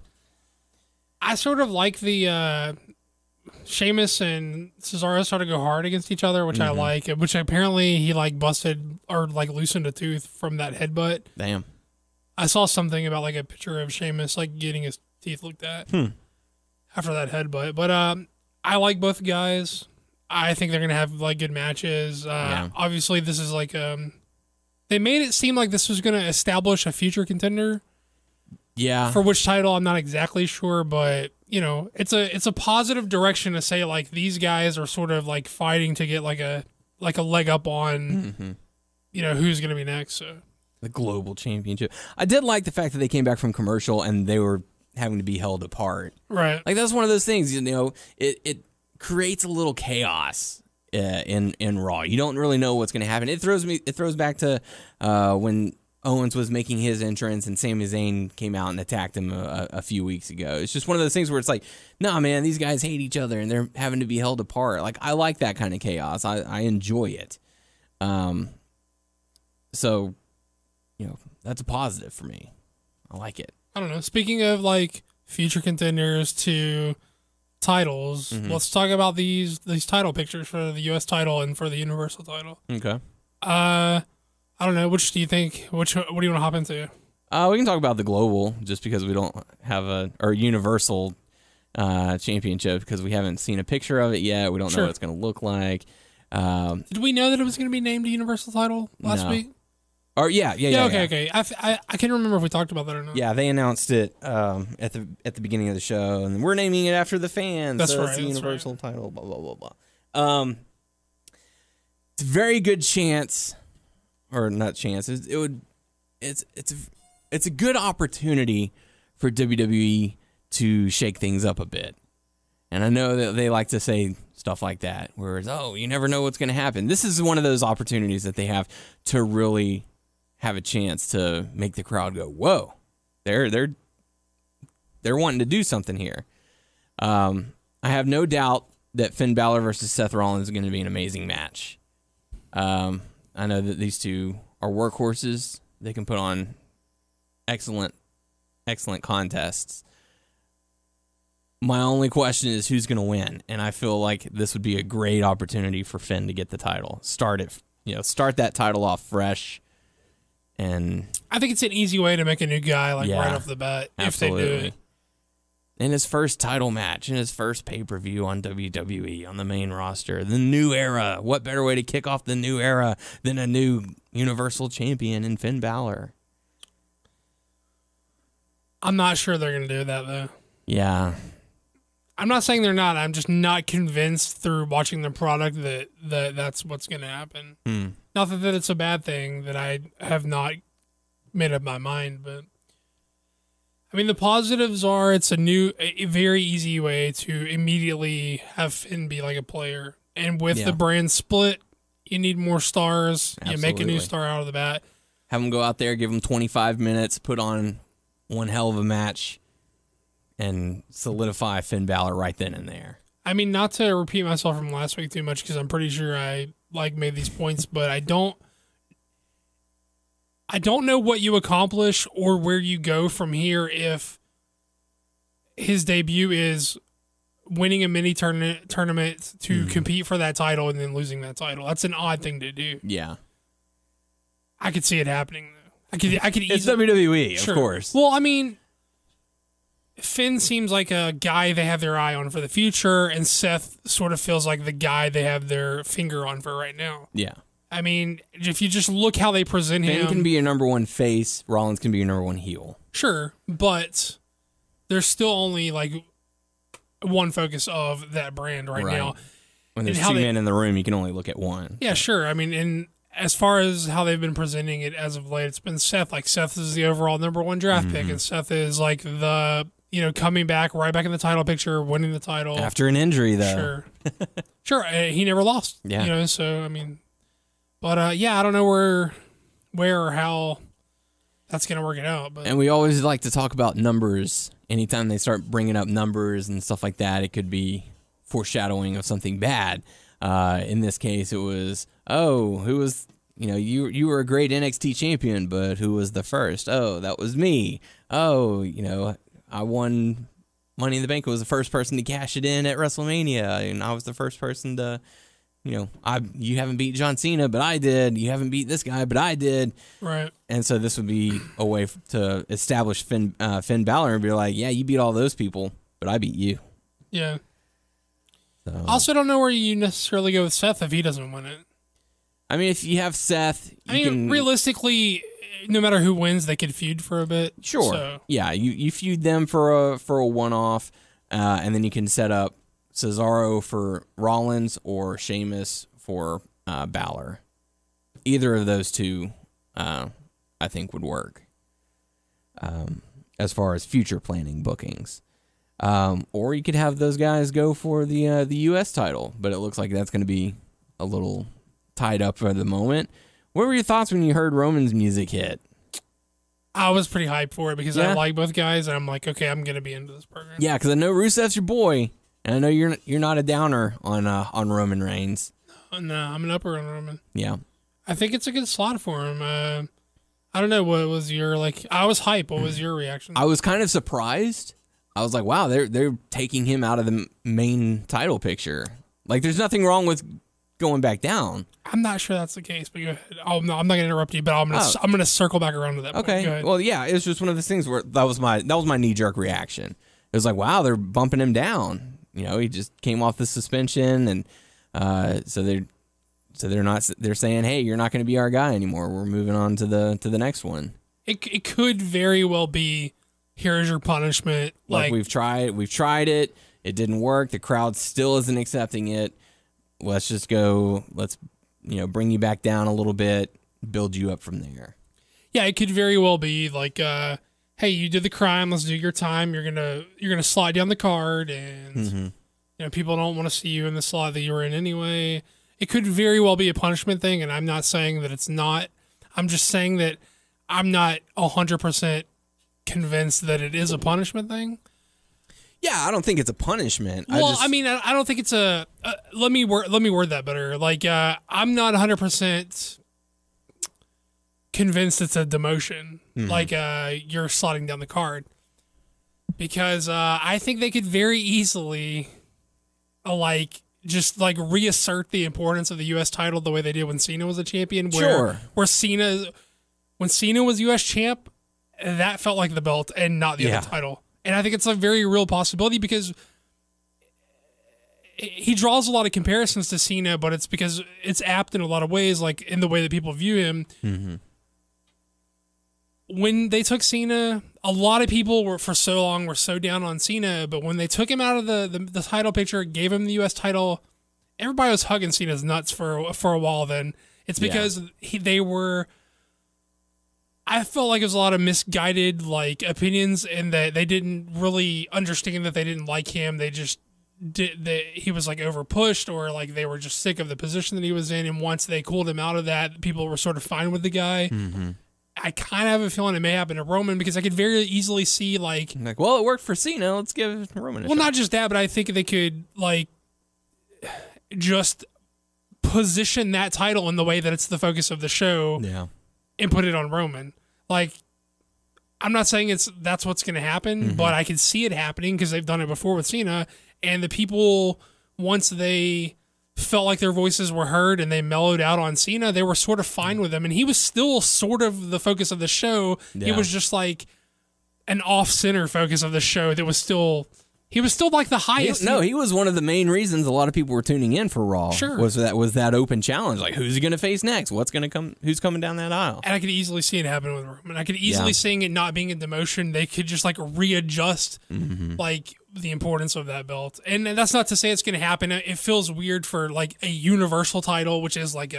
S4: I sort of like the Sheamus and Cesaro started to go hard against each other, which I like. Which apparently he like busted or like loosened a tooth from that headbutt.
S3: Damn.
S4: I saw something about like a picture of Sheamus like getting his teeth looked at after that headbutt. But I like both guys. I think they're gonna have like good matches. Obviously, this is like they made it seem like this was gonna establish a future contender.
S3: Yeah.
S4: For which title, I'm not exactly sure, but you know, it's a positive direction to say like these guys are sort of like fighting to get like a leg up on you know who's gonna be next. So.
S3: The global championship. I did like the fact that they came back from commercial and they were having to be held apart.
S4: Right.
S3: Like that's one of those things, you know, it creates a little chaos in Raw. You don't really know what's going to happen. It throws back to when Owens was making his entrance and Sami Zayn came out and attacked him a few weeks ago. It's just one of those things where it's like, nah, man, these guys hate each other and they're having to be held apart. Like I like that kind of chaos. I enjoy it. So, you know, that's a positive for me. I like it.
S4: I don't know. Speaking of like future contenders to titles, let's talk about these title pictures for the U.S. title and for the Universal title.
S3: Okay.
S4: I don't know. Which do you think? What do you want to hop into?
S3: We can talk about the global just because we don't have or Universal championship because we haven't seen a picture of it yet. We don't know what it's going to look like.
S4: Did we know that it was going to be named a Universal title last week?
S3: Or yeah.
S4: Okay. I can't remember if we talked about that or not.
S3: Yeah, they announced it at the beginning of the show, and we're naming it after the fans.
S4: That's
S3: so
S4: right.
S3: It's the Universal title. Blah blah blah blah. It's a very good chance, or not chance. It's a good opportunity for WWE to shake things up a bit. And I know that they like to say stuff like that, where it's, oh, you never know what's going to happen. This is one of those opportunities that they have to really have a chance to make the crowd go, whoa, they're wanting to do something here. I have no doubt that Finn Balor versus Seth Rollins is going to be an amazing match. I know that these two are workhorses. They can put on excellent contests. My only question is who's going to win, and I feel like this would be a great opportunity for Finn to get the title. Start that title off fresh. And
S4: I think it's an easy way to make a new guy right off the bat
S3: absolutely.
S4: If they do it.
S3: In his first title match, in his first pay-per-view on WWE, on the main roster, the new era. What better way to kick off the new era than a new Universal Champion in Finn Balor?
S4: I'm not sure they're going to do that, though.
S3: Yeah.
S4: I'm not saying they're not. I'm just not convinced through watching the product that that's what's going to happen. Not that it's a bad thing that I have not made up my mind, but I mean, the positives are it's a very easy way to immediately have Finn be like a player. And with the brand split, you need more stars.
S3: Absolutely.
S4: You make a new star out of the bat.
S3: Have them go out there, give them 25 minutes, put on one hell of a match, and solidify Finn Balor right then and there.
S4: I mean, not to repeat myself from last week too much, because I'm pretty sure I made these points, but I don't I don't know what you accomplish or where you go from here if his debut is winning a mini tournament to compete for that title and then losing that title. That's an odd thing to do.
S3: Yeah.
S4: I could see it happening, though. I could
S3: It's
S4: easily...
S3: WWE,
S4: Sure.
S3: of course.
S4: Well, I mean, Finn seems like a guy they have their eye on for the future, and Seth sort of feels like the guy they have their finger on for right now.
S3: Yeah.
S4: I mean, if you just look how they present him...
S3: Finn can be your number one face. Rollins can be your number one heel.
S4: Sure, but there's still only, like, one focus of that brand right now.
S3: When there's
S4: And
S3: two men in the room, you can only look at one.
S4: Yeah, sure. I mean, and as far as how they've been presenting it as of late, it's been Seth. Like, Seth is the overall number one draft pick, and Seth is, like, the, coming back, right back in the title picture, winning the title.
S3: After an injury, though.
S4: Sure. Sure, he never lost.
S3: Yeah.
S4: So, I mean, but, I don't know where or how that's going to work it out. But
S3: And we always like to talk about numbers. Anytime they start bringing up numbers and stuff like that, it could be foreshadowing of something bad. In this case, it was, who was, you were a great NXT champion, but who was the first? Oh, that was me. Oh, I won Money in the Bank. I was the first person to cash it in at WrestleMania, and I was the first person to, you haven't beat John Cena, but I did. You haven't beat this guy, but I did.
S4: right.
S3: And so this would be a way to establish Finn Balor and be like, yeah, you beat all those people, but I beat you.
S4: Yeah.
S3: So,
S4: Also, don't know where you necessarily go with Seth if he doesn't win it.
S3: I mean, if you have Seth, you can
S4: realistically, no matter who wins, they could feud for a bit.
S3: Sure.
S4: So.
S3: Yeah, you feud them for a one-off, and then you can set up Cesaro for Rollins or Sheamus for Balor. Either of those two, I think, would work as far as future planning bookings. Or you could have those guys go for the U.S. title, but it looks like that's going to be a little tied up for the moment. What were your thoughts when you heard Roman's music hit?
S4: I was pretty hyped for it because
S3: Yeah.
S4: I like both guys, and I'm like, okay, I'm going to be into this program.
S3: Yeah, because I know Rusev's your boy, and I know you're not a downer on Roman Reigns.
S4: No, I'm an upper on Roman.
S3: Yeah.
S4: I think it's a good slot for him. I don't know, what was your, I was hyped. What was your reaction?
S3: I was kind of surprised. I was like, wow, they're taking him out of the main title picture. Like, there's nothing wrong with going back down.
S4: I'm not sure that's the case, but go ahead. I'm not going to interrupt you, but I'm going to circle back around to that point. Go
S3: Okay.
S4: ahead.
S3: Well, yeah, it was just one of those things where that was my knee-jerk reaction. It was like, wow, they're bumping him down. He just came off the suspension, and so they're saying, hey, you're not going to be our guy anymore. We're moving on to the next one.
S4: It could very well be, here's your punishment.
S3: Like we've tried it. It didn't work. The crowd still isn't accepting it. Let's just go. Let's bring you back down a little bit, build you up from there.
S4: Yeah, it could very well be like, hey, you did the crime. Let's do your time. You're gonna slide down the card, and people don't want to see you in the slot that you were in anyway. It could very well be a punishment thing, and I'm not saying that it's not. I'm just saying that I'm not 100% convinced that it is a punishment thing.
S3: Yeah, I don't think it's a punishment.
S4: Well, I mean, I don't think it's a. Let me word that better. Like, I'm not 100% convinced it's a demotion. Like, you're sliding down the card, because I think they could very easily, just reassert the importance of the U.S. title the way they did when Cena was a champion. Where when Cena was U.S. champ, that felt like the belt and not the other title. And I think it's a very real possibility because he draws a lot of comparisons to Cena, but it's because it's apt in a lot of ways, like in the way that people view him.
S3: Mm-hmm.
S4: When they took Cena, a lot of people were so down on Cena, but when they took him out of the title picture, gave him the U.S. title, everybody was hugging Cena's nuts for a while then. It's because I felt like it was a lot of misguided opinions, and that they didn't really understand that they didn't like him. They just he was over pushed, or they were just sick of the position that he was in. And once they cooled him out of that, people were sort of fine with the guy. Mm-hmm. I kind of have a feeling it may happen to Roman, because I could very easily see
S3: well, it worked for Cena. Let's give Roman a shot.
S4: Not just that, but I think they could just position that title in the way that it's the focus of the show.
S3: Yeah.
S4: and put it on Roman. Like, I'm not saying that's what's going to happen, but I can see it happening because they've done it before with Cena. And the people, once they felt like their voices were heard and they mellowed out on Cena, they were sort of fine with him. And he was still sort of the focus of the show.
S3: Yeah.
S4: It was just like an off-center focus of the show that was still... He was still like the highest.
S3: He was one of the main reasons a lot of people were tuning in for Raw.
S4: Sure.
S3: Was that open challenge? Like, who's he going to face next? What's going to come? Who's coming down that aisle?
S4: And I could easily see it happen with Roman. I could easily see it not being a demotion. They could just like readjust like the importance of that belt. And that's not to say it's going to happen. It feels weird for like a universal title, which is like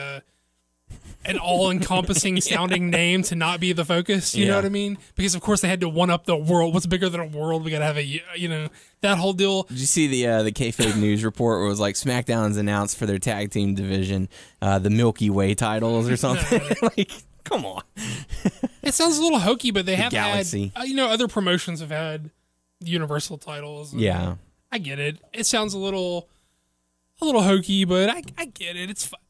S4: an all-encompassing sounding name, to not be the focus. You know what I mean? Because of course they had to one up the world. What's bigger than a world? We got to have that whole deal.
S3: Did you see the kayfabe news report where it was like SmackDown's announced for their tag team division the Milky Way titles or something? Like, come on.
S4: It sounds a little hokey, but they have
S3: Galaxy.
S4: had other promotions have had universal titles.
S3: Yeah,
S4: I get it. It sounds a little hokey, but I get it. It's fine.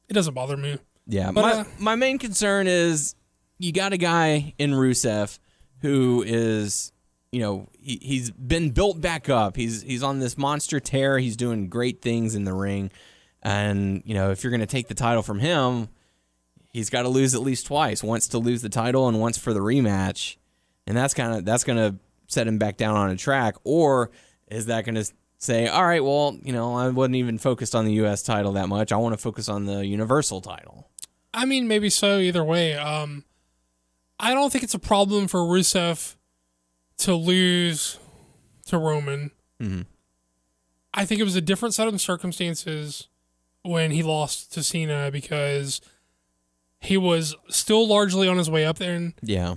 S4: It doesn't bother me.
S3: Yeah,
S4: but
S3: my main concern is you got a guy in Rusev who is, he's been built back up. He's on this monster tear. He's doing great things in the ring. And, if you're going to take the title from him, he's got to lose at least twice. Once to lose the title and once for the rematch. And that's going to set him back down on a track. Or is that going to say, all right, well, I wasn't even focused on the U.S. title that much. I want to focus on the Universal title.
S4: I mean, maybe so either way. I don't think it's a problem for Rusev to lose to Roman.
S3: Mm-hmm.
S4: I think it was a different set of circumstances when he lost to Cena because he was still largely on his way up there.
S3: Yeah.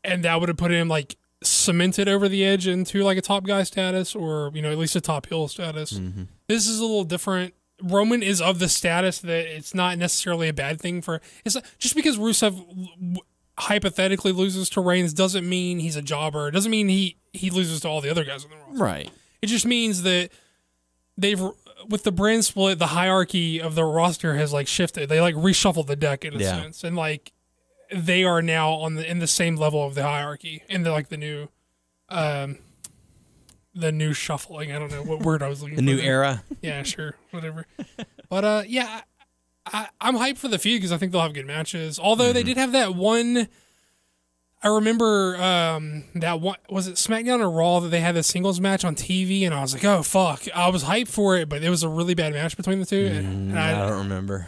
S4: And that would have put him like cemented over the edge into like a top guy status or, at least a top heel status.
S3: Mm-hmm.
S4: This is a little different. Roman is of the status that it's not necessarily a bad thing for. It's not, just because Rusev hypothetically loses to Reigns doesn't mean he's a jobber. It doesn't mean he loses to all the other guys on the roster.
S3: Right.
S4: It just means that with the brand split, the hierarchy of the roster has like shifted. They like reshuffled the deck in a sense, and like they are now in the same level of the hierarchy in the new shuffling. I don't know what word I was looking for.
S3: The new era.
S4: Yeah, sure, whatever. But I'm hyped for the feud because I think they'll have good matches. Although they did have that one. I remember that one, was it SmackDown or Raw, that they had a singles match on TV, and I was like, oh fuck, I was hyped for it, but it was a really bad match between the two. And
S3: I don't remember.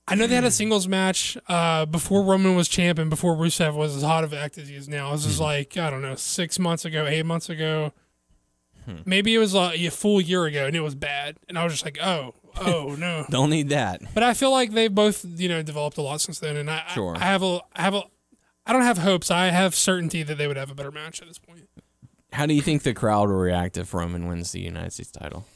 S4: I know they had a singles match before Roman was champ and before Rusev was as hot of an act as he is now. This was like, I don't know, 6 months ago, 8 months ago. Maybe it was a full year ago, and it was bad. And I was just like, oh no.
S3: Don't need that.
S4: But I feel like they've both, developed a lot since then. And I don't have hopes. I have certainty that they would have a better match at this point.
S3: How do you think the crowd will react if Roman wins the United States title?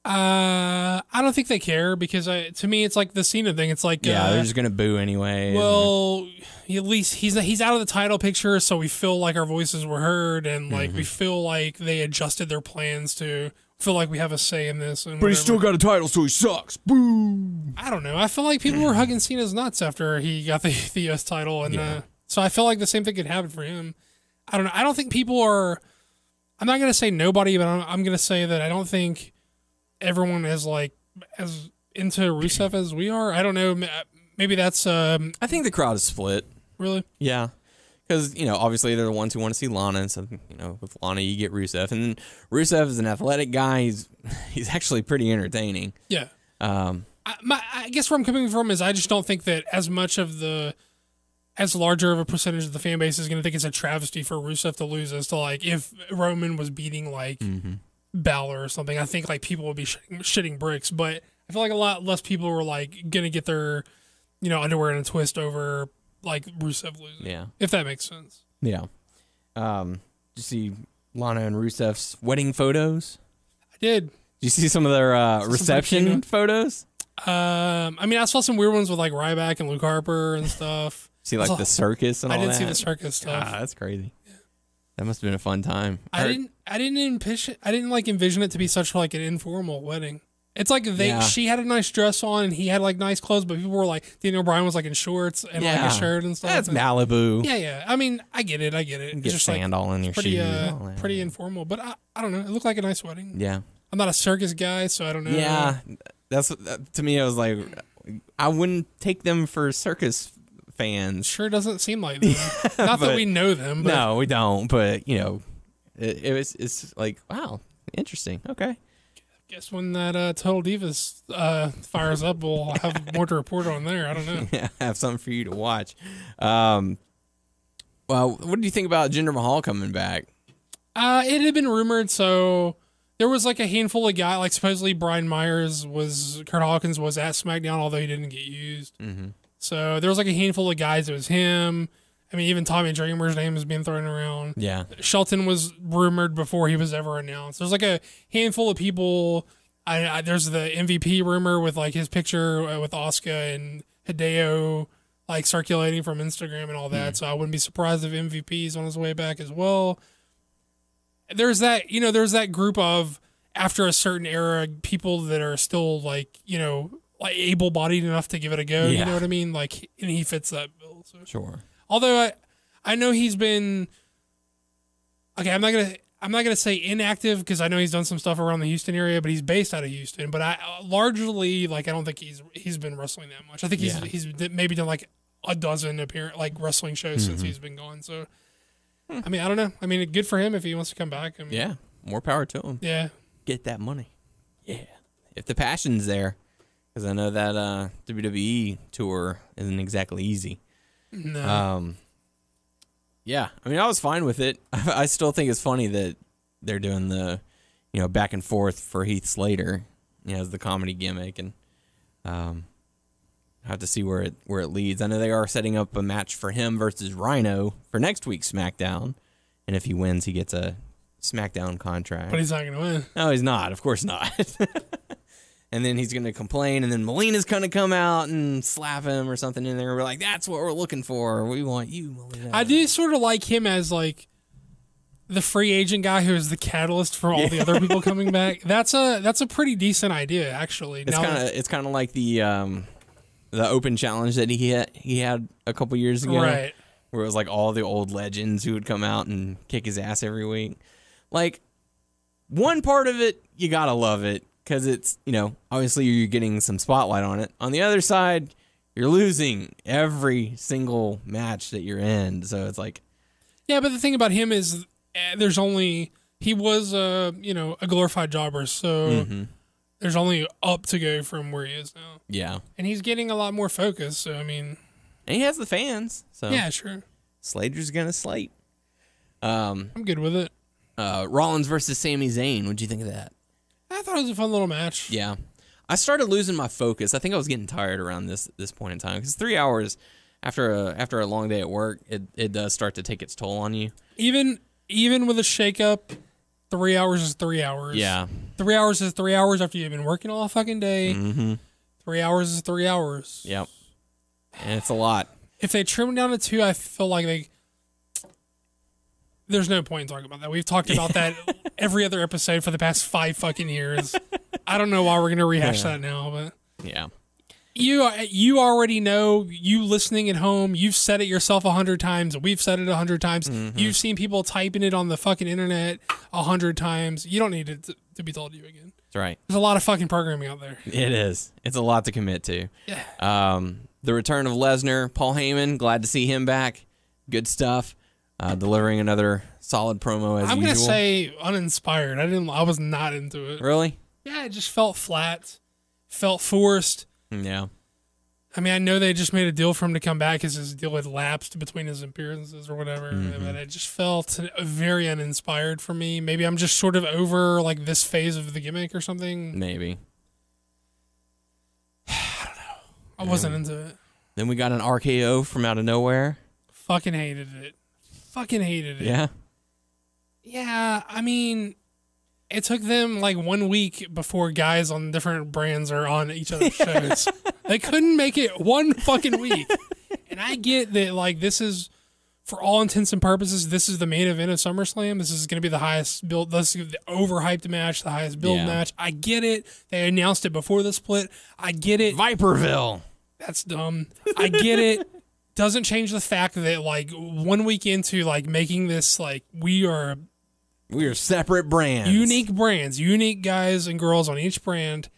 S4: I don't think they care because to me it's like the Cena thing. It's like
S3: they're just gonna boo anyway.
S4: Well, at least he's out of the title picture, so we feel like our voices were heard, and like we feel like they adjusted their plans to feel like we have a say in this. And
S3: but he's still got a title, so he sucks. Boo!
S4: I don't know. I feel like people were hugging Cena's nuts after he got the US title, and so I feel like the same thing could happen for him. I don't know. I don't think people are. I'm not gonna say nobody, but I'm gonna say that I don't think everyone is like as into Rusev as we are. I don't know. Maybe that's.
S3: I think the crowd is split.
S4: Really?
S3: Yeah, because obviously they're the ones who want to see Lana, and so with Lana you get Rusev, and then Rusev is an athletic guy. He's actually pretty entertaining.
S4: Yeah. I guess where I'm coming from is I just don't think that as larger of a percentage of the fan base is going to think it's a travesty for Rusev to lose as to like if Roman was beating like. Balor or something. I think like people would be shitting bricks, but I feel like a lot less people were like gonna get their underwear in a twist over like Rusev losing.
S3: Yeah,
S4: if that makes sense.
S3: Yeah. Did you see Lana and Rusev's wedding photos?
S4: I did.
S3: Did you see some of their reception photos?
S4: I mean, I saw some weird ones with like Ryback and Luke Harper and stuff.
S3: See like the circus and all that?
S4: I did see the circus stuff.
S3: That's crazy. That must have been a fun time.
S4: I didn't like envision it to be such like an informal wedding. It's like she had a nice dress on and he had like nice clothes, but people were like, Daniel Bryan was like in shorts and like a shirt and stuff.
S3: That's Malibu.
S4: Yeah. I mean, I get it. It's
S3: Get
S4: just
S3: sand
S4: like,
S3: all in your
S4: pretty,
S3: shoes.
S4: pretty informal, but I don't know. It looked like a nice wedding.
S3: Yeah.
S4: I'm not a circus guy, so I don't know.
S3: Yeah. To me, I was like, I wouldn't take them for circus fans.
S4: Sure doesn't seem like them. Not that we know them. But.
S3: No, we don't. But, it's like, wow, interesting. Okay.
S4: Guess when that Total Divas fires up, we'll have more to report on there. I don't know.
S3: Yeah, have something for you to watch. Well, what do you think about Jinder Mahal coming back?
S4: It had been rumored, so there was like a handful of guys, like supposedly Brian Myers Kurt Hawkins was at SmackDown, although he didn't get used.
S3: Mm-hmm.
S4: So there was like a handful of guys. It was him. I mean, even Tommy Dreamer's name is being thrown around.
S3: Yeah.
S4: Shelton was rumored before he was ever announced. There's like a handful of people. There's the MVP rumor with like his picture with Asuka and Hideo like circulating from Instagram and all that. So I wouldn't be surprised if MVP's on his way back as well. There's that, there's that group of, after a certain era, people that are still like, like able-bodied enough to give it a go.
S3: Yeah.
S4: You know what I mean? Like, and he fits that bill. So.
S3: Sure.
S4: Although I know he's been okay. I'm not gonna say inactive because I know he's done some stuff around the Houston area, but he's based out of Houston. But I largely I don't think he's been wrestling that much. I think he's maybe done like a dozen wrestling shows since he's been gone. So I mean, I don't know. I mean, good for him if he wants to come back. I mean,
S3: Yeah, more power to him.
S4: Yeah,
S3: get that money. Yeah, if the passion's there, because I know that WWE tour isn't exactly easy.
S4: No.
S3: Yeah, I mean, I was fine with it. I still think it's funny that they're doing the, back and forth for Heath Slater, as the comedy gimmick, and I have to see where it leads. I know they are setting up a match for him versus Rhino for next week's SmackDown, and if he wins, he gets a SmackDown contract.
S4: But he's not gonna win.
S3: No, he's not. Of course not. And then he's going to complain, and then Melina's going to come out and slap him or something in there. We're like, that's what we're looking for. We want you, Melina.
S4: I do sort of like him as, like, the free agent guy who is the catalyst for all the other people coming back. That's a pretty decent idea, actually.
S3: It's kind of like the open challenge that he had a couple years ago.
S4: Right.
S3: Where it was like all the old legends who would come out and kick his ass every week. Like, one part of it, you got to love it. Because it's, obviously you're getting some spotlight on it. On the other side, you're losing every single match that you're in. So it's like...
S4: Yeah, but the thing about him is he was, a glorified jobber. So there's only up to go from where he is now.
S3: Yeah.
S4: And he's getting a lot more focus. So, I mean...
S3: And he has the fans. So
S4: yeah, sure.
S3: Slater's going to slate.
S4: I'm good with it.
S3: Rollins versus Sami Zayn. What'd you think of that?
S4: I thought it was a fun little match.
S3: Yeah. I started losing my focus. I think I was getting tired around this point in time. Because 3 hours after a long day at work, it does start to take its toll on you.
S4: Even with a shakeup, 3 hours is 3 hours.
S3: Yeah.
S4: 3 hours is 3 hours after you've been working all fucking day.
S3: Mm-hmm.
S4: 3 hours is 3 hours.
S3: Yep. And it's a lot.
S4: If they trim it down to 2, I feel like there's no point in talking about that. We've talked about that every other episode for the past 5 fucking years. I don't know why we're going to rehash that now, but
S3: yeah.
S4: You already know, you listening at home, you've said it yourself 100 times. We've said it 100 times. Mm-hmm. You've seen people typing it on the fucking internet 100 times. You don't need it to be told to you again.
S3: That's right.
S4: There's a lot of fucking programming out there.
S3: It is. It's a lot to commit to.
S4: Yeah.
S3: The return of Lesnar, Paul Heyman, glad to see him back. Good stuff. Delivering another solid promo as usual.
S4: I'm going to say uninspired. I was not into it.
S3: Really?
S4: Yeah, it just felt flat. Felt forced.
S3: Yeah.
S4: I mean, I know they just made a deal for him to come back because his deal had lapsed between his appearances or whatever, but it just felt very uninspired for me. Maybe I'm just sort of over like this phase of the gimmick or something.
S3: Maybe.
S4: I don't know. I wasn't into it.
S3: Then we got an RKO from out of nowhere.
S4: Fucking hated it.
S3: Yeah?
S4: Yeah, I mean, it took them like 1 week before guys on different brands are on each other's shows. They couldn't make it 1 fucking week. And I get that, like, this is for all intents and purposes, this is the main event of SummerSlam. This is going to be the highest build, this is the overhyped match, the highest build match. I get it. They announced it before the split. I get it.
S3: Viperville.
S4: That's dumb. I get it. Doesn't change the fact that, like, 1 week into, like, making this, like, we are
S3: separate brands.
S4: Unique brands. Unique guys and girls on each brand.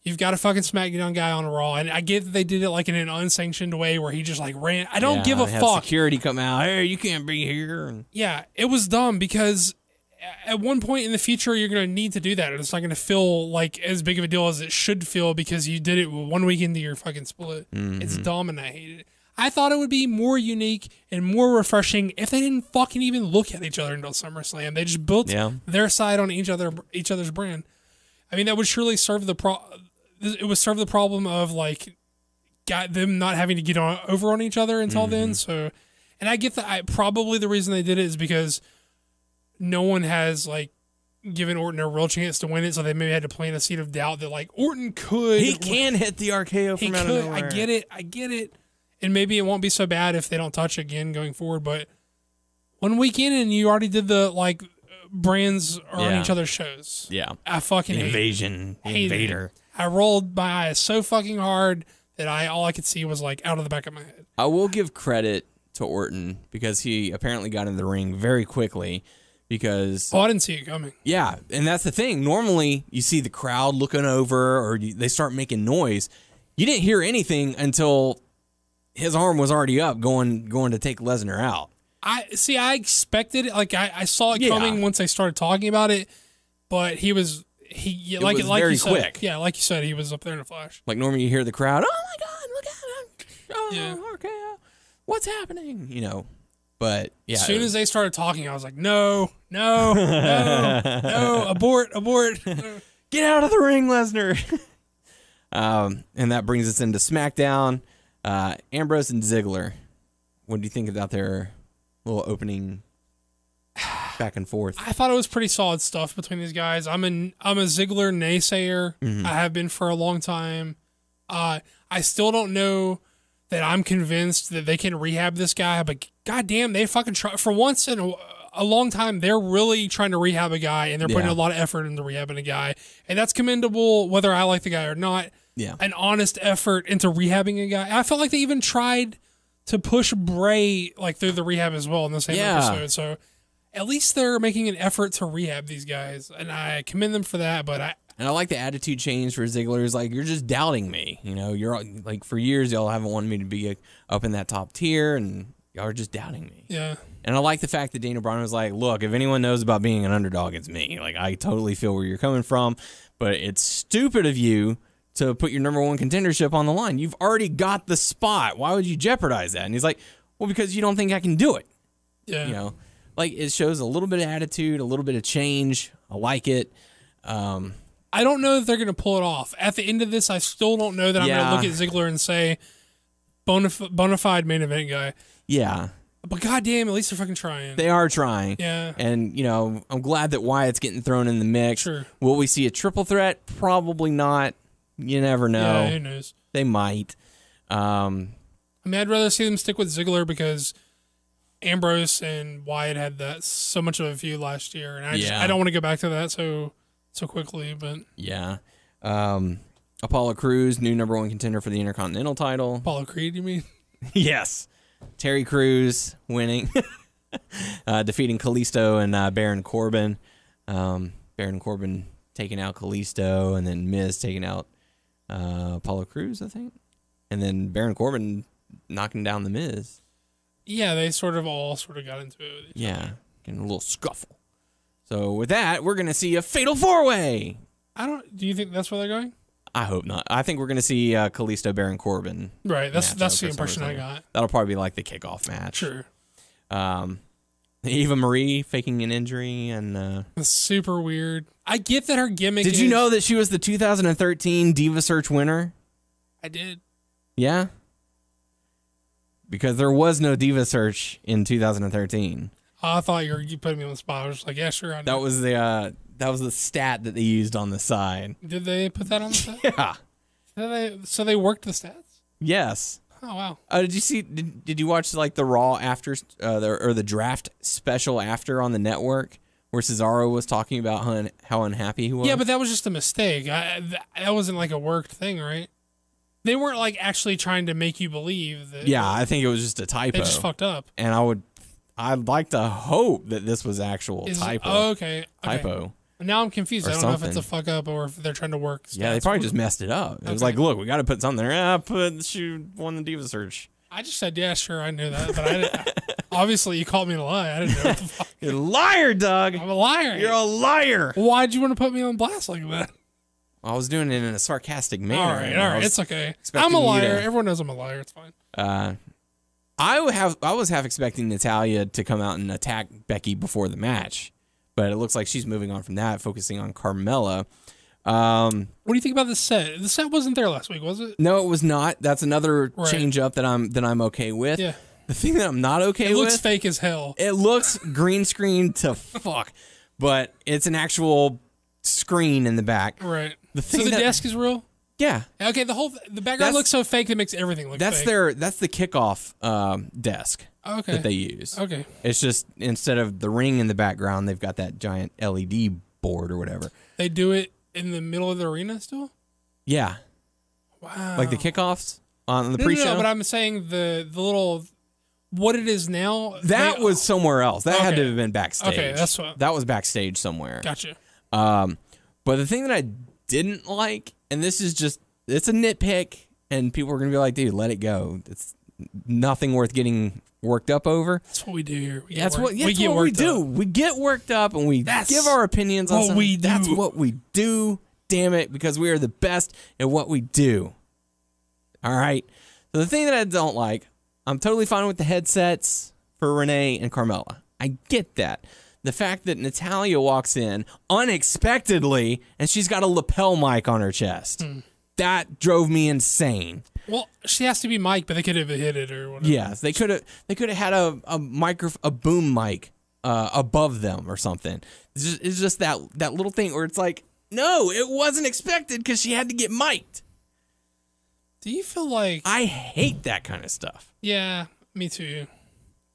S4: You've got a fucking SmackDown guy on Raw, and I get that they did it like in an unsanctioned way where he just like ran. I don't give a fuck.
S3: Security come out. Hey, you can't be here.
S4: Yeah, it was dumb because at one point in the future you're going to need to do that, and it's not going to feel like as big of a deal as it should feel because you did it 1 week into your fucking split. Mm-hmm. It's dumb, and I hate it. I thought it would be more unique and more refreshing if they didn't fucking even look at each other until SummerSlam. They just built their side on each other's brand. I mean, that would surely serve it would serve the problem of like got them not having to get over on each other until then. So, and I get that. Probably the reason they did it is because no one has like given Orton a real chance to win it, so they maybe had to plant a seed of doubt that like Orton could.
S3: He can hit the RKO from out of nowhere.
S4: I get it, and maybe it won't be so bad if they don't touch again going forward. But 1 week in, and you already did the like brands are on each other's shows.
S3: Yeah,
S4: I fucking
S3: invader.
S4: I rolled my eyes so fucking hard that all I could see was like out of the back of my head.
S3: I will give credit to Orton because he apparently got in the ring very quickly because...
S4: I didn't see it coming.
S3: Yeah, and that's the thing. Normally, you see the crowd looking over or they start making noise. You didn't hear anything until his arm was already up going to take Lesnar out.
S4: I expected it. Like, I saw it coming once they started talking about it, but he was...
S3: It was very quick.
S4: Yeah, like you said, he was up there in a flash.
S3: Like normally you hear the crowd, oh my God, look at him. Oh, okay, what's happening? You know, but yeah.
S4: As soon as they started talking, I was like, no, abort.
S3: Get out of the ring, Lesnar. And that brings us into SmackDown. Ambrose and Ziggler. What do you think about their little opening back and forth?
S4: I thought it was pretty solid stuff between these guys. I'm a Ziggler naysayer.
S3: Mm-hmm.
S4: I have been for a long time. I still don't know that I'm convinced that they can rehab this guy, but goddamn, they fucking try. For once in a long time, they're really trying to rehab a guy, and they're putting a lot of effort into rehabbing a guy, and that's commendable whether I like the guy or not.
S3: Yeah,
S4: an honest effort into rehabbing a guy. I felt like they even tried to push Bray like through the rehab as well in the same episode. So at least they're making an effort to rehab these guys, and I commend them for that. But
S3: I like the attitude change for Ziggler. Is like, you're just doubting me. You know, you're like, for years y'all haven't wanted me to be up in that top tier, and y'all are just doubting me.
S4: Yeah.
S3: And I like the fact that Daniel Bryan was like, look, if anyone knows about being an underdog, it's me. Like, I totally feel where you're coming from, but it's stupid of you to put your number one contendership on the line. You've already got the spot. Why would you jeopardize that? And he's like, well, because you don't think I can do it.
S4: Yeah.
S3: You know, like, it shows a little bit of attitude, a little bit of change. I like it.
S4: I don't know that they're going to pull it off. At the end of this, I still don't know that I'm going to look at Ziggler and say, bona fide main event guy.
S3: Yeah.
S4: But goddamn, at least they're fucking trying.
S3: They are trying.
S4: Yeah.
S3: And, you know, I'm glad that Wyatt's getting thrown in the mix.
S4: Sure.
S3: Will we see a triple threat? Probably not. You never know.
S4: Yeah, who knows?
S3: They might.
S4: I mean, I'd rather see them stick with Ziggler because Ambrose and Wyatt had that so much of a feud last year, and I don't want to go back to that so quickly. But
S3: yeah, Apollo Crews, new number one contender for the Intercontinental title.
S4: Apollo Creed, you mean?
S3: Yes, Terry Crews winning, defeating Kalisto and Baron Corbin. Baron Corbin taking out Kalisto, and then Miz taking out Apollo Crews, I think, and then Baron Corbin knocking down the Miz.
S4: Yeah, they all got into it with each other.
S3: Getting a little scuffle. So with that, we're going to see a fatal four-way.
S4: Do you think that's where they're going?
S3: I hope not. I think we're going to see Kalisto Baron Corbin.
S4: Right, that's the impression I got.
S3: That'll probably be like the kickoff match.
S4: Sure.
S3: Eva Marie faking an injury and
S4: it's super weird. I get that her gimmick
S3: Did you know that she was the 2013 Diva Search winner?
S4: I did.
S3: Yeah? Because there was no Diva Search in 2013.
S4: I thought you put me on the spot. I was just like, yeah, sure. I know.
S3: That was the stat that they used on the side.
S4: Did they put that on the stat?
S3: Yeah.
S4: So they worked the stats?
S3: Yes.
S4: Oh wow.
S3: Did you see? Did you watch like the Raw after or the draft special after on the network where Cesaro was talking about how unhappy he was?
S4: Yeah, but that was just a mistake. That wasn't like a worked thing, right? They weren't like actually trying to make you believe that.
S3: Yeah, I think it was just a typo.
S4: They just fucked up.
S3: And I'd like to hope that this was actual typo.
S4: Oh, okay.
S3: Typo.
S4: Now I'm confused. I don't know if it's a
S3: something.
S4: fuck up or if they're trying to work.
S3: Yeah, they probably just messed it up. It was like, look, we got to put something there. She won the Diva search.
S4: I just said, yeah, sure, I knew that, but I didn't. Obviously, you called me a lie. I didn't know what the fuck.
S3: You're a liar, Doug.
S4: I'm a liar.
S3: You're a liar.
S4: Why'd you want to put me on blast like that?
S3: I was doing it in a sarcastic manner.
S4: All right, it's okay. I'm a liar. Everyone knows I'm a liar. It's fine.
S3: I was half expecting Natalya to come out and attack Becky before the match, but it looks like she's moving on from that, focusing on Carmella.
S4: What do you think about the set? The set wasn't there last week, was it?
S3: No, it was not. That's another change up that I'm okay with.
S4: Yeah.
S3: The thing that I'm not okay with.
S4: It looks fake as hell.
S3: It looks green screen to fuck, but it's an actual screen in the back.
S4: Right.
S3: So the
S4: desk is real?
S3: Yeah.
S4: Okay, the background looks so fake that makes everything look fake.
S3: That's the kickoff desk that they use.
S4: Okay.
S3: It's just instead of the ring in the background, they've got that giant LED board or whatever.
S4: They do it in the middle of the arena still?
S3: Yeah.
S4: Wow.
S3: Like the kickoffs on the pre-show?
S4: No, but I'm saying the little what it is now.
S3: That was somewhere else. That had to have been backstage.
S4: Okay, that's what.
S3: That was backstage somewhere.
S4: Gotcha.
S3: But the thing that I didn't like, and this is just, it's a nitpick, and people are going to be like, dude, let it go. It's nothing worth getting worked up over.
S4: That's what we do here.
S3: That's what we do. We get worked up, and we give our opinions on something. That's what we do, damn it, because we are the best at what we do. All right? So the thing that I don't like, I'm totally fine with the headsets for Renee and Carmella. I get that. The fact that Natalya walks in unexpectedly and she's got a lapel mic on her chest. That drove me insane.
S4: Well, she has to be mic, but they could have hit it or whatever.
S3: Yes, they could have had a boom mic above them or something. It's just that little thing where it's like, no, it wasn't expected because she had to get mic'd.
S4: Do you feel like...
S3: I hate that kind of stuff.
S4: Yeah, me too.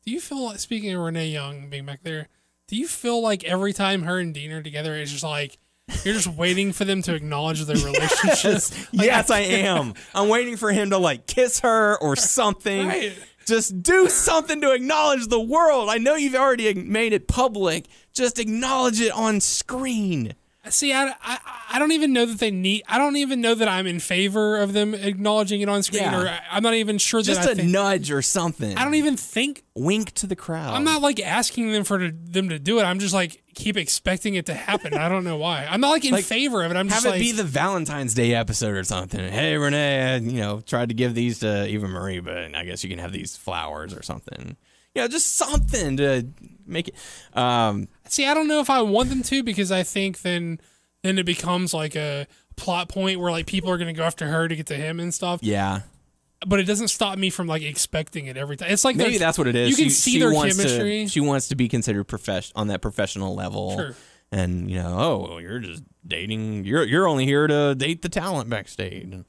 S4: Do you feel like, speaking of Renee Young being back there, do you feel like every time her and Dean are together, it's just like, you're just waiting for them to acknowledge their relationship?
S3: Yes, I am. I'm waiting for him to like kiss her or something.
S4: Right.
S3: Just do something to acknowledge the world. I know you've already made it public. Just acknowledge it on screen.
S4: See, I don't even know that they need... I don't even know that I'm in favor of them acknowledging it on screen. Yeah. Or I'm not even sure that
S3: just a nudge or something.
S4: I don't even think...
S3: Wink to the crowd.
S4: I'm not like asking them to do it. I'm just like keep expecting it to happen. I don't know why. I'm not like in favor of it. I'm just
S3: have it be the Valentine's Day episode or something. Hey, Renee, I, tried to give these to Eva Marie, but I guess you can have these flowers or something. Just something to make it...
S4: See, I don't know if I want them to, because I think then it becomes like a plot point where like people are going to go after her to get to him and stuff.
S3: Yeah.
S4: But it doesn't stop me from like expecting it every time. It's like
S3: maybe that's what it is.
S4: You can see their chemistry.
S3: She wants to be considered on that professional level.
S4: Sure.
S3: And you're just dating. You're only here to date the talent backstage. And,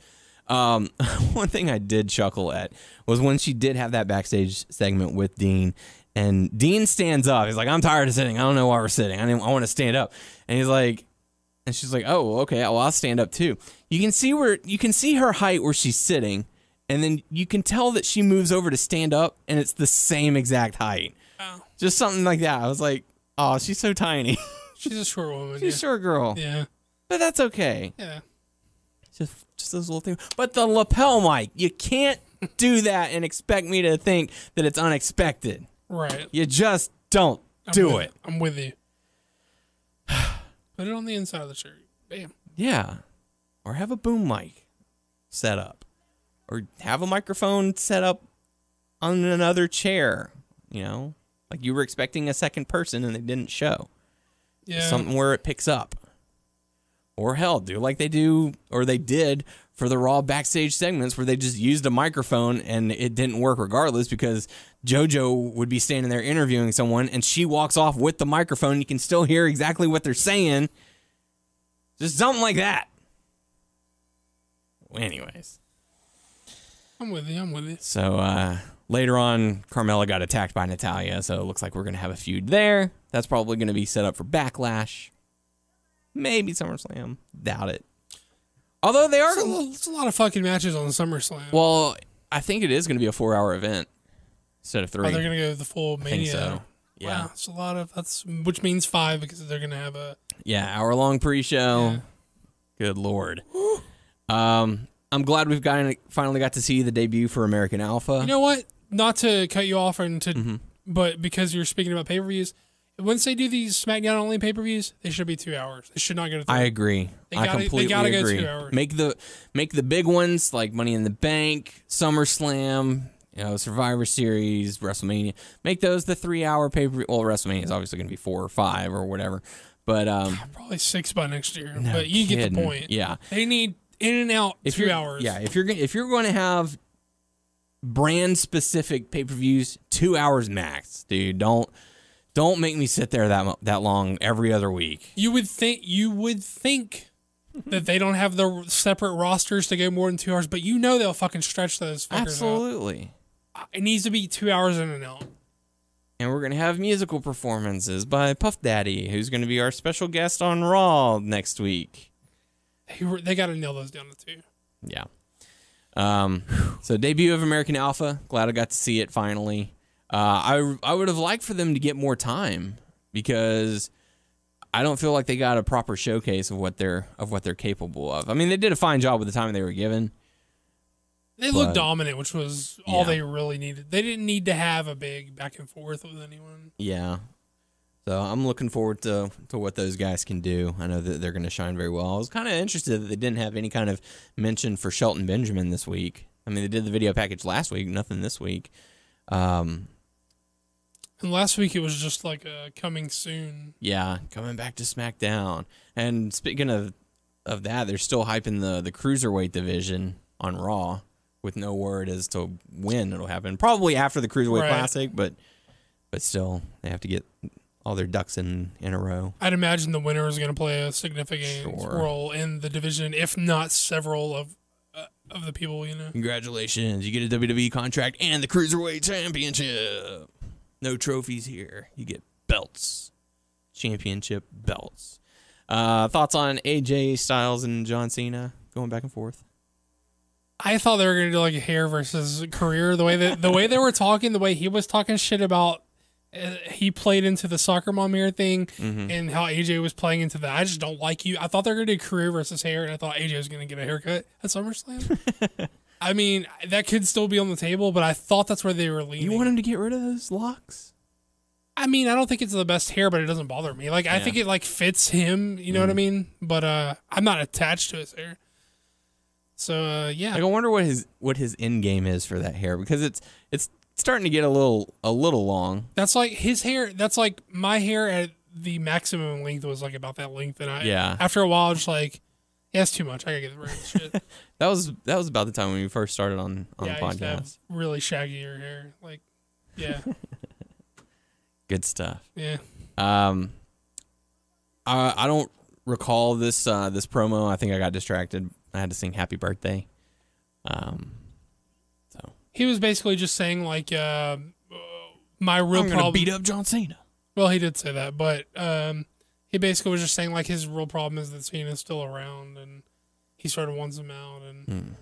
S3: one thing I did chuckle at was when she did have that backstage segment with Dean. And Dean stands up. He's like, I'm tired of sitting. I don't know why we're sitting. I want to stand up. And he's like, and she's like, oh, okay, well, I'll stand up too. You can see her height where she's sitting, and then you can tell that she moves over to stand up, and it's the same exact height.
S4: Oh.
S3: Just something like that. I was like, oh, she's so tiny.
S4: She's a short woman.
S3: She's a short girl.
S4: Yeah.
S3: But that's okay.
S4: Yeah.
S3: Just those little things. But the lapel mic, you can't do that and expect me to think that it's unexpected.
S4: Right.
S3: You just don't do it.
S4: I'm with you. Put it on the inside of the shirt. Bam.
S3: Yeah. Or have a boom mic set up. Or have a microphone set up on another chair. Like you were expecting a second person and they didn't show.
S4: Yeah.
S3: Something where it picks up. Or hell, do like they do, or they did for the Raw backstage segments where they just used a microphone and it didn't work regardless because JoJo would be standing there interviewing someone and she walks off with the microphone. You can still hear exactly what they're saying. Just something like that. Anyways.
S4: I'm with you.
S3: So later on, Carmella got attacked by Natalya, so it looks like we're going to have a feud there. That's probably going to be set up for Backlash. Maybe SummerSlam. Doubt it. Although they are...
S4: It's a lot of fucking matches on SummerSlam.
S3: Well, I think it is going to be a 4-hour event instead of 3.
S4: Oh, they're going to go the full Mania.
S3: I think so. Yeah.
S4: Wow, it's a lot of... which means 5 because they're going to have a...
S3: Yeah, hour-long pre-show. Yeah. Good Lord. I'm glad we've finally got to see the debut for American Alpha.
S4: You know what? Not to cut you off, but because you're speaking about pay-per-views, once they do these SmackDown-only pay-per-views, they should be 2 hours. They should not go to 3.
S3: I agree. I completely agree.
S4: Go 2 hours.
S3: Make the big ones like Money in the Bank, SummerSlam, Survivor Series, WrestleMania. Make those the 3-hour pay-per-view. Well, WrestleMania is obviously going to be 4 or 5 or whatever, but
S4: probably 6 by next year.
S3: No
S4: but you
S3: kidding.
S4: get the point.
S3: Yeah,
S4: they need in and out 2 hours.
S3: Yeah, if you're going to have brand specific pay-per-views, 2 hours max, dude. Don't make me sit there that long every other week.
S4: You would think that they don't have the separate rosters to go more than 2 hours, but they'll fucking stretch those fuckers
S3: Absolutely.
S4: out. It needs to be 2 hours in and out.
S3: And we're going to have musical performances by Puff Daddy, who's going to be our special guest on Raw next week.
S4: They got to nail those down to 2.
S3: Yeah. So debut of American Alpha. Glad I got to see it finally. I would have liked for them to get more time because I don't feel like they got a proper showcase of what they're capable of. I mean, they did a fine job with the time they were given.
S4: They looked dominant, which was all they really needed. They didn't need to have a big back and forth with anyone.
S3: Yeah. So I'm looking forward to what those guys can do. I know that they're going to shine very well. I was kind of interested that they didn't have any kind of mention for Shelton Benjamin this week. I mean, they did the video package last week, nothing this week.
S4: And last week it was just like a coming soon.
S3: Yeah, coming back to SmackDown. And speaking of that, they're still hyping the Cruiserweight division on Raw with no word as to when it'll happen. Probably after the Cruiserweight Classic, but still, they have to get all their ducks in a row.
S4: I'd imagine the winner is going to play a significant role in the division, if not several of the people,
S3: Congratulations, you get a WWE contract and the Cruiserweight Championship. No trophies here. You get belts. Championship belts. Thoughts on AJ Styles and John Cena going back and forth?
S4: I thought they were going to do like a hair versus career. The way they were talking, the way he was talking shit about he played into the soccer mom hair thing and how AJ was playing into that. I just don't like you. I thought they were going to do career versus hair, and I thought AJ was going to get a haircut at SummerSlam. I mean, that could still be on the table, but I thought that's where they were leaning.
S3: You want him to get rid of those locks?
S4: I mean, I don't think it's the best hair, but it doesn't bother me. Like, I think it like fits him. You know what I mean? But I'm not attached to his hair. So yeah.
S3: Like, I wonder what his end game is for that hair, because it's starting to get a little long.
S4: That's like his hair. That's like my hair at the maximum length was like about that length, and after a while, just like, yeah, it's too much. I gotta get rid of this shit.
S3: That was about the time when we first started on the podcast.
S4: I used to have really shaggier hair, like, yeah.
S3: Good stuff.
S4: Yeah.
S3: I don't recall this promo. I think I got distracted. I had to sing Happy Birthday. So
S4: he was basically just saying like, my real
S3: I'm gonna beat up John Cena.
S4: Well, he did say that, but he basically was just saying like his real problem is that Cena's still around and he sort of wants him out, and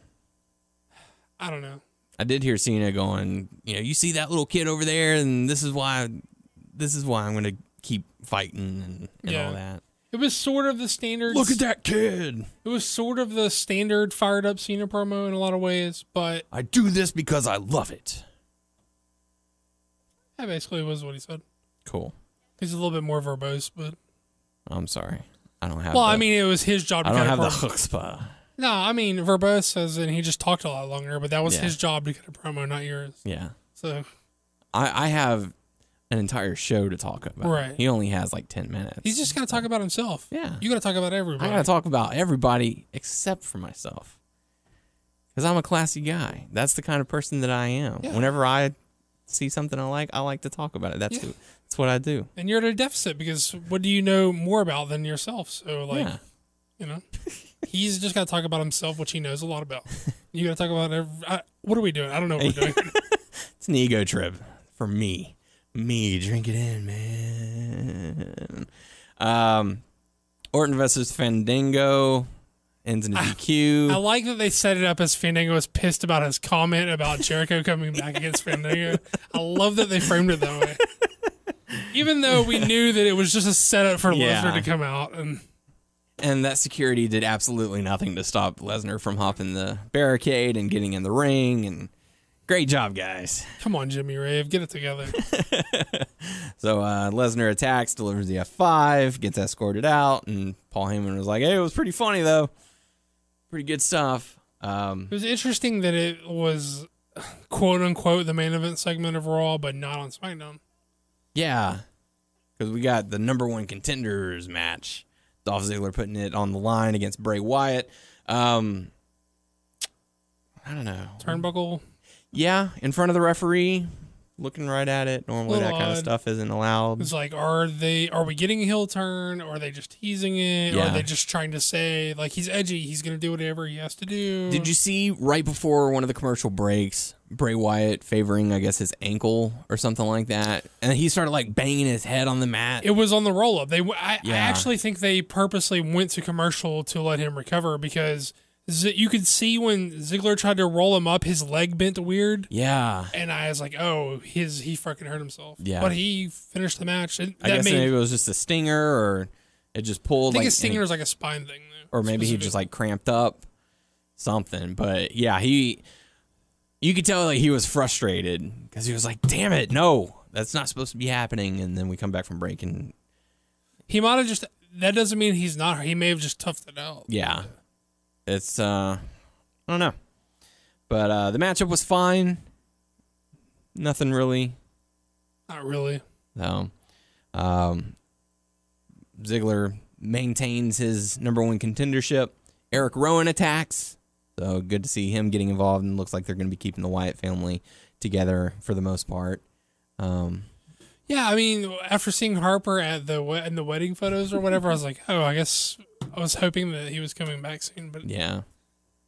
S4: I don't know.
S3: I did hear Cena going, you see that little kid over there, and this is why I'm going to keep fighting and all that.
S4: It was sort of the standard.
S3: Look at that kid.
S4: It was sort of the standard fired up Cena promo in a lot of ways, but
S3: I do this because I love it.
S4: That basically was what he said.
S3: Cool.
S4: He's a little bit more verbose, but
S3: I'm sorry. I don't have.
S4: Well, I mean, it was his job.
S3: I don't have the chutzpah.
S4: No, I mean, verbose as in he just talked a lot longer, but that was his job to cut a promo, not yours.
S3: Yeah.
S4: So
S3: I have an entire show to talk about.
S4: Right.
S3: He only has like 10 minutes.
S4: He's just got to talk about himself.
S3: Yeah.
S4: You got to talk about everybody.
S3: I got to talk about everybody except for myself. Because I'm a classy guy. That's the kind of person that I am. Yeah. Whenever I see something I like to talk about it. That's what I do.
S4: And you're at a deficit because what do you know more about than yourself? So, like, You know, he's just got to talk about himself, which he knows a lot about. You got to talk about what are we doing? I don't know what we're doing.
S3: It's an ego trip for me. Drink it in, man. Orton versus Fandango ends in a DQ.
S4: I like that they set it up as Fandango was pissed about his comment about Jericho coming back against Fandango. I love that they framed it that way. Even though we knew that it was just a setup for Lesnar to come out.
S3: And that security did absolutely nothing to stop Lesnar from hopping the barricade and getting in the ring. And great job, guys.
S4: Come on, Jimmy Rave. Get it together.
S3: So Lesnar attacks, delivers the F5, gets escorted out, and Paul Heyman was like, hey, it was pretty funny, though. Pretty good stuff.
S4: It was interesting that it was, quote-unquote, the main event segment of Raw, but not on SmackDown. Yeah.
S3: Because we got the number one contenders match. Dolph Ziggler putting it on the line against Bray Wyatt. I don't know.
S4: Turnbuckle?
S3: Yeah, in front of the referee, looking right at it. Normally that kind of stuff isn't allowed.
S4: It's like, are we getting a heel turn, or are they just teasing it, or are they just trying to say, like, he's edgy, he's going to do whatever he has to do?
S3: Did you see right before one of the commercial breaks, Bray Wyatt favoring, I guess, his ankle or something like that? And he started, like, banging his head on the mat.
S4: It was on the roll-up. I actually think they purposely went to commercial to let him recover, because you could see when Ziggler tried to roll him up, his leg bent weird.
S3: Yeah.
S4: And I was like, oh, he fucking hurt himself.
S3: Yeah.
S4: But he finished the match. I
S3: guess maybe it was just a stinger, or it just pulled.
S4: I think a stinger is like a spine thing, though.
S3: Or maybe he just, like, cramped up something. But, yeah, you could tell, like, he was frustrated, because he was like, damn it, no, that's not supposed to be happening. And then we come back from break, and
S4: he might have just, that doesn't mean he's not, he may have just toughed it out.
S3: Yeah. It's, I don't know. But the matchup was fine. Nothing really.
S4: Not really.
S3: No. Ziggler maintains his number one contendership. Eric Rowan attacks. So good to see him getting involved, and looks like they're going to be keeping the Wyatt family together for the most part.
S4: Yeah, I mean, after seeing Harper at in the wedding photos or whatever, I was like, oh, I guess I was hoping that he was coming back soon, but
S3: yeah,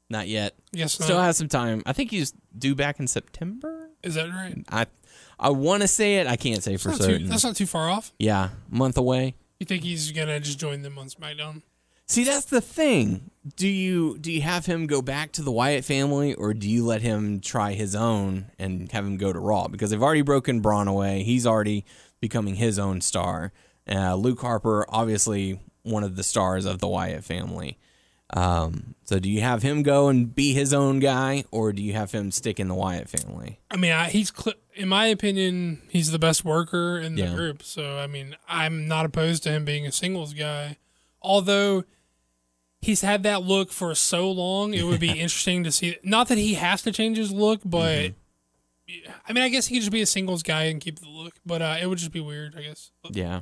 S3: not yet.
S4: Yes,
S3: still has some time. I think he's due back in September.
S4: Is that right?
S3: I want to say it. I can't say for certain.
S4: That's not too far off.
S3: Yeah, month away.
S4: You think he's gonna just join them on SmackDown?
S3: See, that's the thing. Do you have him go back to the Wyatt family, or do you let him try his own and have him go to Raw? Because they've already broken Braun away. He's already becoming his own star. Luke Harper, obviously one of the stars of the Wyatt family. So do you have him go and be his own guy, or do you have him stick in the Wyatt family?
S4: I mean, in my opinion, he's the best worker in the group. So, I mean, I'm not opposed to him being a singles guy. Although he's had that look for so long, it would be interesting to see. Not that he has to change his look, but I mean, I guess he could just be a singles guy and keep the look. But it would just be weird, I guess.
S3: Yeah.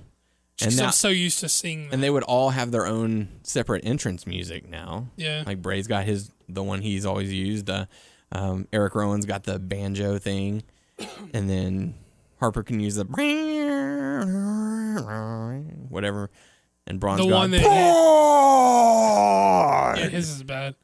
S4: And I'm so used to seeing that.
S3: And they would all have their own separate entrance music now.
S4: Yeah.
S3: Like Bray's got the one he's always used. Eric Rowan's got the banjo thing. And then Harper can use the whatever. And Braun's got
S4: one that yeah, his is bad.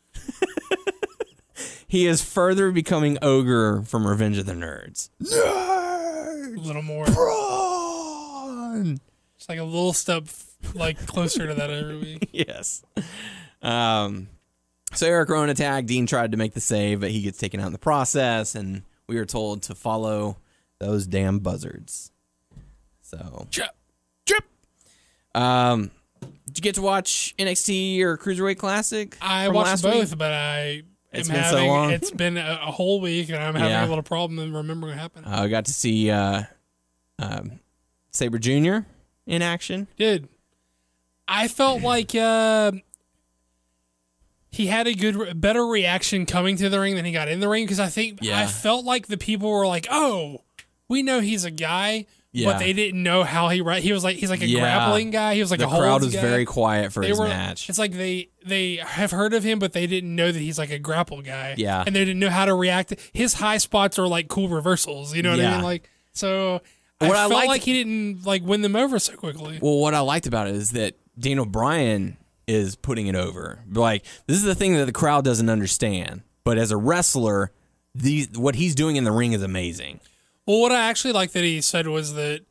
S3: He is further becoming Ogre from Revenge of the Nerds.
S4: A little more.
S3: Braun!
S4: It's like a little step like closer to that every week.
S3: Yes. So Eric Rowan attacked. Dean tried to make the save, but he gets taken out in the process, and we were told to follow those damn buzzards. So
S4: Chip.
S3: Did you get to watch NXT or Cruiserweight Classic?
S4: I watched both, but it's been a whole week, and I'm having a little problem in remembering what happened.
S3: I got to see Sabre Jr. in action.
S4: I felt like he had a better reaction coming to the ring than he got in the ring, because I felt like the people were like, "Oh, we know he's a guy." Yeah. But they didn't know how he's like a grappling guy. He was like a holds guy. The crowd was
S3: very quiet for his match.
S4: It's like they have heard of him, but they didn't know that he's like a grapple guy.
S3: Yeah.
S4: And they didn't know how to react. His high spots are like cool reversals. You know what I mean? Like, so I felt like he didn't like win them over so quickly.
S3: Well, what I liked about it is that Daniel Bryan is putting it over. Like, this is the thing that the crowd doesn't understand. But as a wrestler, what he's doing in the ring is amazing.
S4: Well, what I actually like that he said was that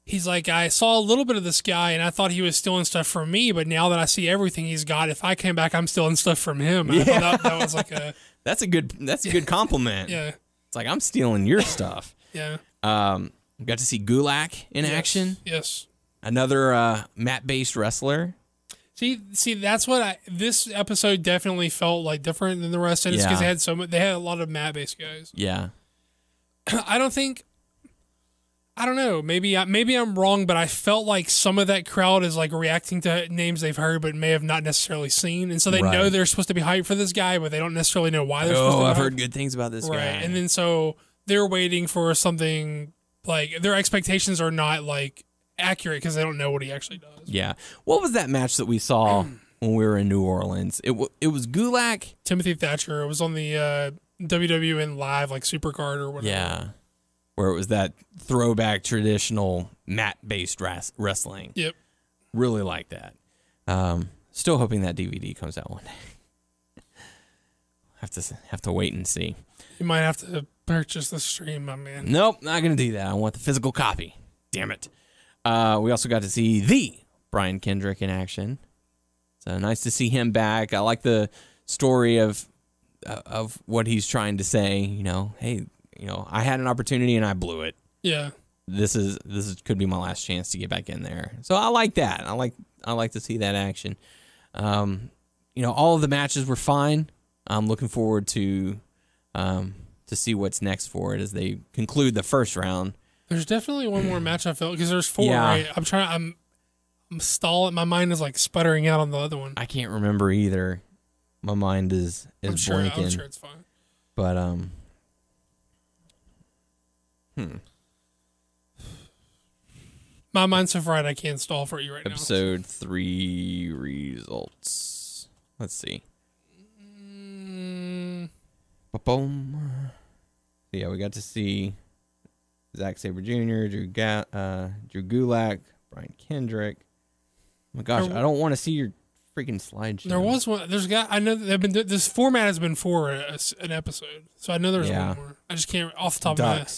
S4: he's like, I saw a little bit of this guy, and I thought he was stealing stuff from me, but now that I see everything he's got, if I came back, I'm stealing stuff from him. And I thought that was like a...
S3: That's a good compliment.
S4: Yeah.
S3: It's like, I'm stealing your stuff.
S4: Yeah.
S3: We got to see Gulak in action.
S4: Yes.
S3: Another mat-based wrestler.
S4: See, that's what this episode definitely felt like different than the rest, and it's because they had a lot of mat-based guys.
S3: Yeah.
S4: I don't know. Maybe I'm wrong, but I felt like some of that crowd is like reacting to names they've heard but may have not necessarily seen, and so they know they're supposed to be hyped for this guy, but they don't necessarily know why they're supposed to be
S3: I've
S4: hyped.
S3: heard good things about this guy.
S4: And then so they're waiting for something like their expectations are not like accurate because they don't know what he actually does.
S3: Yeah. What was that match that we saw when we were in New Orleans? It was Gulak.
S4: Timothy Thatcher. It was on the WWN Live like Supercard or whatever.
S3: Yeah. Where it was that throwback traditional mat-based wrestling.
S4: Yep.
S3: Really like that. Still hoping that DVD comes out one day. Have to wait and see.
S4: You might have to purchase the stream, my man.
S3: Nope, not gonna do that. I want the physical copy. Damn it. We also got to see the Brian Kendrick in action. So nice to see him back. I like the story of what he's trying to say. You know, hey, I had an opportunity and I blew it.
S4: Yeah.
S3: This could be my last chance to get back in there. So I like that. I like to see that action. All of the matches were fine. I'm looking forward to see what's next for it as they conclude the first round.
S4: There's definitely one more match I felt because there's 4. Right? I'm stalling. My mind is like sputtering out on the other one.
S3: I can't remember either. My mind is blanking.
S4: I'm sure it's fine.
S3: But
S4: my mind's so fried I can't stall for you right now.
S3: Episode 3 results. Let's see. Boom. Yeah, we got to see Zack Sabre Jr., Drew Gulak, Brian Kendrick. Oh my gosh, I don't want to see your freaking slideshow.
S4: There was one. I know that they've been. This format has been for an episode, so I know there's one more. I just can't off the top of my head.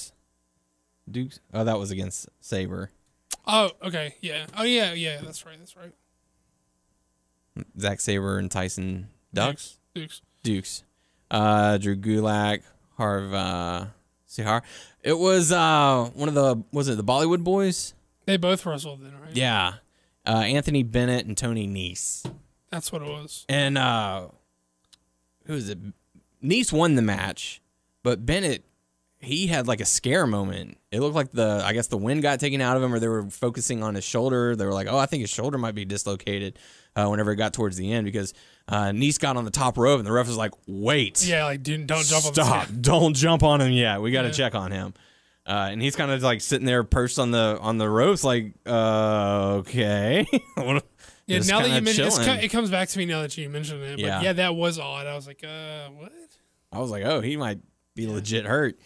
S3: Dukes. Oh, that was against Sabre.
S4: Oh, okay, yeah. Oh, yeah. That's right.
S3: Zack Sabre and Tyson Dukes.
S4: Dukes.
S3: Drew Gulak, Harv Sihar. It was one of the the Bollywood boys?
S4: They both wrestled then, right?
S3: Yeah. Anthony Bennett and Tony Nese.
S4: That's what it was.
S3: And who is it? Nese won the match, but Bennett, he had like a scare moment. It looked like the wind got taken out of him, or they were focusing on his shoulder. They were like, oh, I think his shoulder might be dislocated whenever it got towards the end, because Nese got on the top rope and the ref was like, wait.
S4: Yeah, like don't jump on
S3: Stop. Don't jump on him yet. We got to check on him. And he's kind of like sitting there perched on the ropes like, okay.
S4: Yeah, now that you mentioned it, comes back to me now that you mentioned it. But yeah, that was odd. I was like, what? I
S3: was like, oh, he might be legit hurt.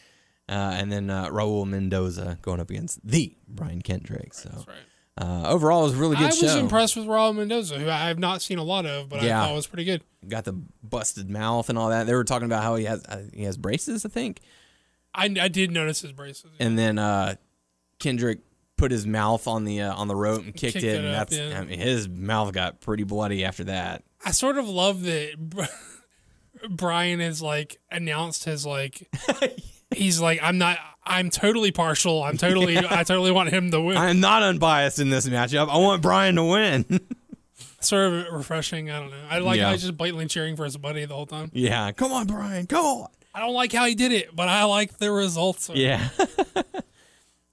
S3: And then Raul Mendoza going up against the Brian Kendrick. So
S4: that's right.
S3: Overall, it was a really good show.
S4: I was impressed with Raul Mendoza, who I have not seen a lot of, but I thought was pretty good.
S3: Got the busted mouth and all that. They were talking about how he has braces, I think.
S4: I did notice his braces.
S3: And then Kendrick put his mouth on the rope and kicked it, and
S4: up,
S3: I mean, his mouth got pretty bloody after that.
S4: I sort of love that Brian has like announced his like he's like, I'm totally partial. I totally want him to win.
S3: I am not unbiased in this matchup. I want Brian to win.
S4: Sort of refreshing. I don't know. I like how he's just blatantly cheering for his buddy the whole time.
S3: Yeah. Come on, Brian. Come on.
S4: I don't like how he did it, but I like the results.
S3: Yeah.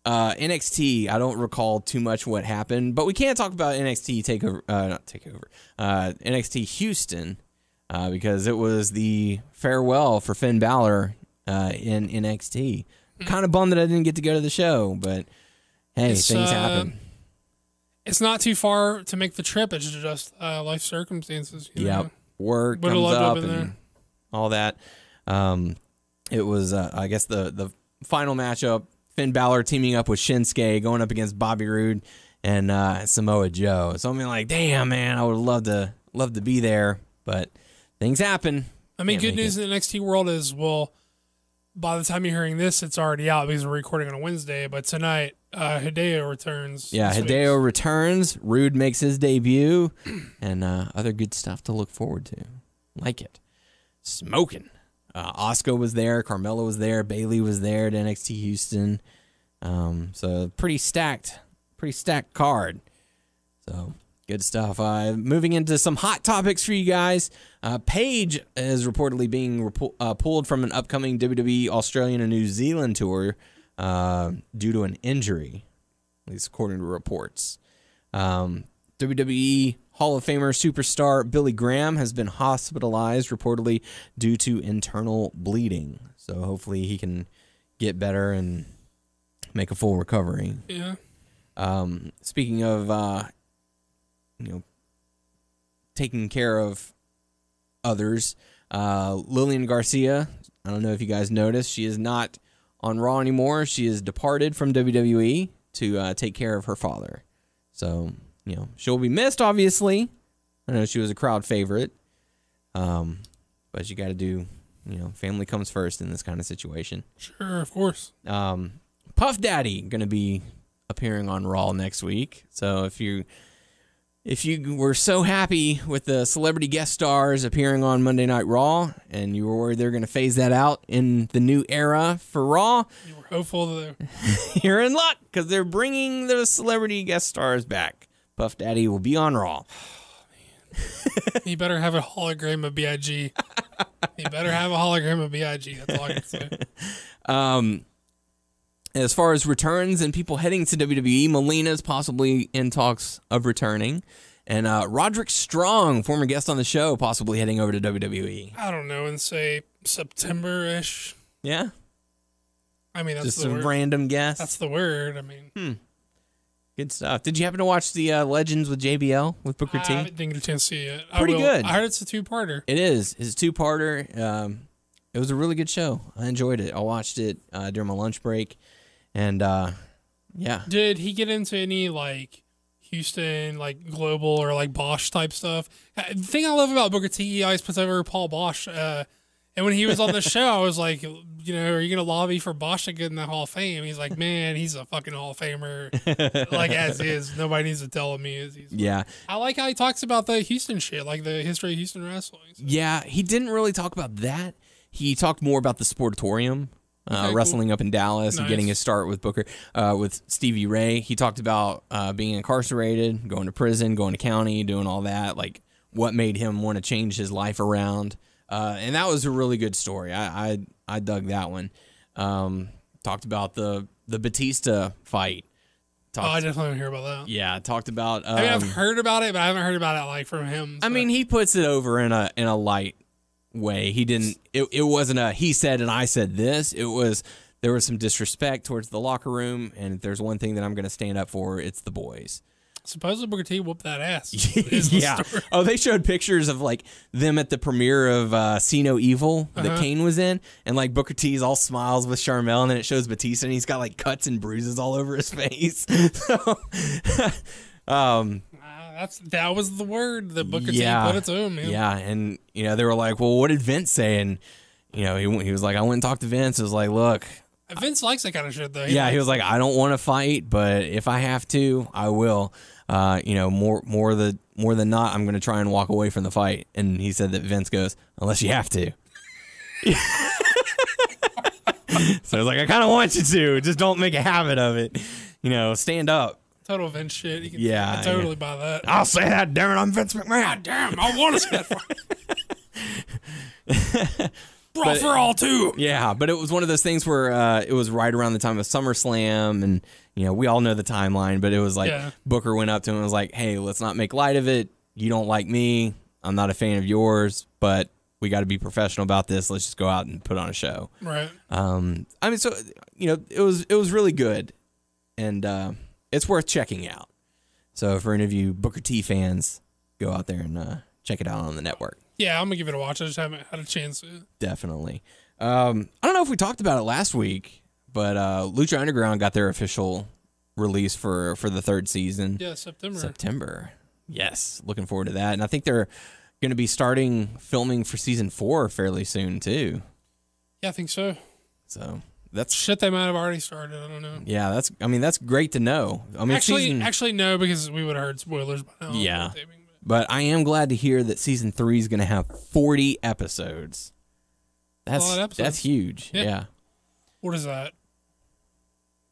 S3: NXT, I don't recall too much what happened, but we can't talk about NXT NXT Houston, because it was the farewell for Finn Balor in NXT. Kind of bummed that I didn't get to go to the show, but hey, things happen.
S4: It's not too far to make the trip. It's just life circumstances.
S3: Yep. Work comes up and all that. It was, I guess, the final matchup, Finn Balor teaming up with Shinsuke, going up against Bobby Roode and Samoa Joe. So I mean, like, damn, man, I would love to love to be there, but things happen.
S4: I mean, good news in the NXT world is, well, by the time you're hearing this, it's already out because we're recording on a Wednesday. But tonight, Hideo returns.
S3: Yeah, Hideo returns. Rude makes his debut, and other good stuff to look forward to. Like it. Smoking. Asuka was there. Carmella was there. Bayley was there at NXT Houston. So pretty stacked card. So good stuff. Moving into some hot topics for you guys. Paige is reportedly being pulled from an upcoming WWE Australian and New Zealand tour due to an injury, at least according to reports. WWE Hall of Famer superstar Billy Graham has been hospitalized reportedly due to internal bleeding. So hopefully he can get better and make a full recovery.
S4: Yeah.
S3: Speaking of, taking care of others, Lillian Garcia, I don't know if you guys noticed, she is not on Raw anymore. She has departed from WWE to take care of her father. So, she'll be missed, obviously. I know she was a crowd favorite. But you got to do, family comes first in this kind of situation.
S4: Sure, of course.
S3: Puff Daddy going to be appearing on Raw next week. So if you were so happy with the celebrity guest stars appearing on Monday Night Raw and you were worried they're going to phase that out in the new era for Raw,
S4: you were hopeful that
S3: you're in luck because they're bringing the celebrity guest stars back. Puff Daddy will be on Raw.
S4: He better have a hologram of B.I.G. He better have a hologram of B.I.G. That's all I can say.
S3: As far as returns and people heading to WWE, Melina's possibly in talks of returning. And Roderick Strong, former guest on the show, possibly heading over to WWE.
S4: I don't know, and say September-ish.
S3: Yeah?
S4: I mean, that's
S3: just
S4: the
S3: a
S4: word.
S3: Random guess?
S4: That's the word. I mean...
S3: Good stuff. Did you happen to watch the Legends with JBL with Booker T?
S4: I didn't get a chance to see it.
S3: Pretty good.
S4: I heard it's a two-parter.
S3: It is. It's a two-parter. It was a really good show. I enjoyed it. I watched it during my lunch break. And, yeah.
S4: Did he get into any, Houston, global or, Bosch type stuff? The thing I love about Booker T, he always puts over Paul Bosch. And when he was on the show, I was like, are you going to lobby for Bosch to get in the Hall of Fame? He's like, man, he's a fucking Hall of Famer. As is. Nobody needs to tell him he is.
S3: Yeah.
S4: I like how he talks about the Houston shit, the history of Houston wrestling. So.
S3: Yeah, he didn't really talk about that. He talked more about the Sportatorium. Wrestling up in Dallas and getting his start with Booker, with Stevie Ray. He talked about being incarcerated, going to prison, going to county, doing all that, what made him want to change his life around. And that was a really good story. I dug that one. Talked about the Batista fight.
S4: I definitely want to hear about that.
S3: Yeah, talked about...
S4: I've heard about it, but I haven't heard about it from him. So.
S3: I mean, he puts it over in a light way. He didn't. It wasn't a he said and I said this. It was there was some disrespect towards the locker room, and if there's one thing that I'm going to stand up for, it's the boys.
S4: Supposedly Booker T whooped that ass.
S3: Yeah. Oh, they showed pictures of them at the premiere of See No Evil that Kane was in, and Booker T's all smiles with Charmel, and then it shows Batista, and he's got cuts and bruises all over his face. So,
S4: that was the word that Booker T put it to him. Man.
S3: Yeah, and they were like, "Well, what did Vince say?" And he was like, "I went and talked to Vince." It was like, "Look,
S4: Vince likes that kind of shit, though."
S3: He was like, "I don't want to fight, but if I have to, I will. More than not, I'm going to try and walk away from the fight." And he said that Vince goes, "Unless you have to." So I was like, "I kind of want you to, just don't make a habit of it. Stand up."
S4: Total Vince shit.
S3: I
S4: totally buy that.
S3: I'll say that, damn it, I'm Vince McMahon.
S4: God damn, I want to say that. Brawl for all, too.
S3: Yeah, but it was one of those things where it was right around the time of SummerSlam, and, we all know the timeline, but it was Booker went up to him and was like, "Hey, let's not make light of it. You don't like me. I'm not a fan of yours, but we got to be professional about this. Let's just go out and put on a show."
S4: Right.
S3: It was really good, and it's worth checking out. So for any of you Booker T fans, go out there and check it out on the network.
S4: Yeah, I'm going to give it a watch. I just haven't had a chance to.
S3: Definitely. I don't know if we talked about it last week, but Lucha Underground got their official release for the third season.
S4: Yeah, September.
S3: Yes, looking forward to that. And I think they're going to be starting filming for season 4 fairly soon too.
S4: Yeah, I think so.
S3: So that's
S4: shit. They might have already started. I don't know.
S3: Yeah, that's great to know. I mean,
S4: actually, no, because we would have heard spoilers by now.
S3: Yeah, but I am glad to hear that season 3 is going to have 40 episodes. That's huge. Yeah.
S4: What is that?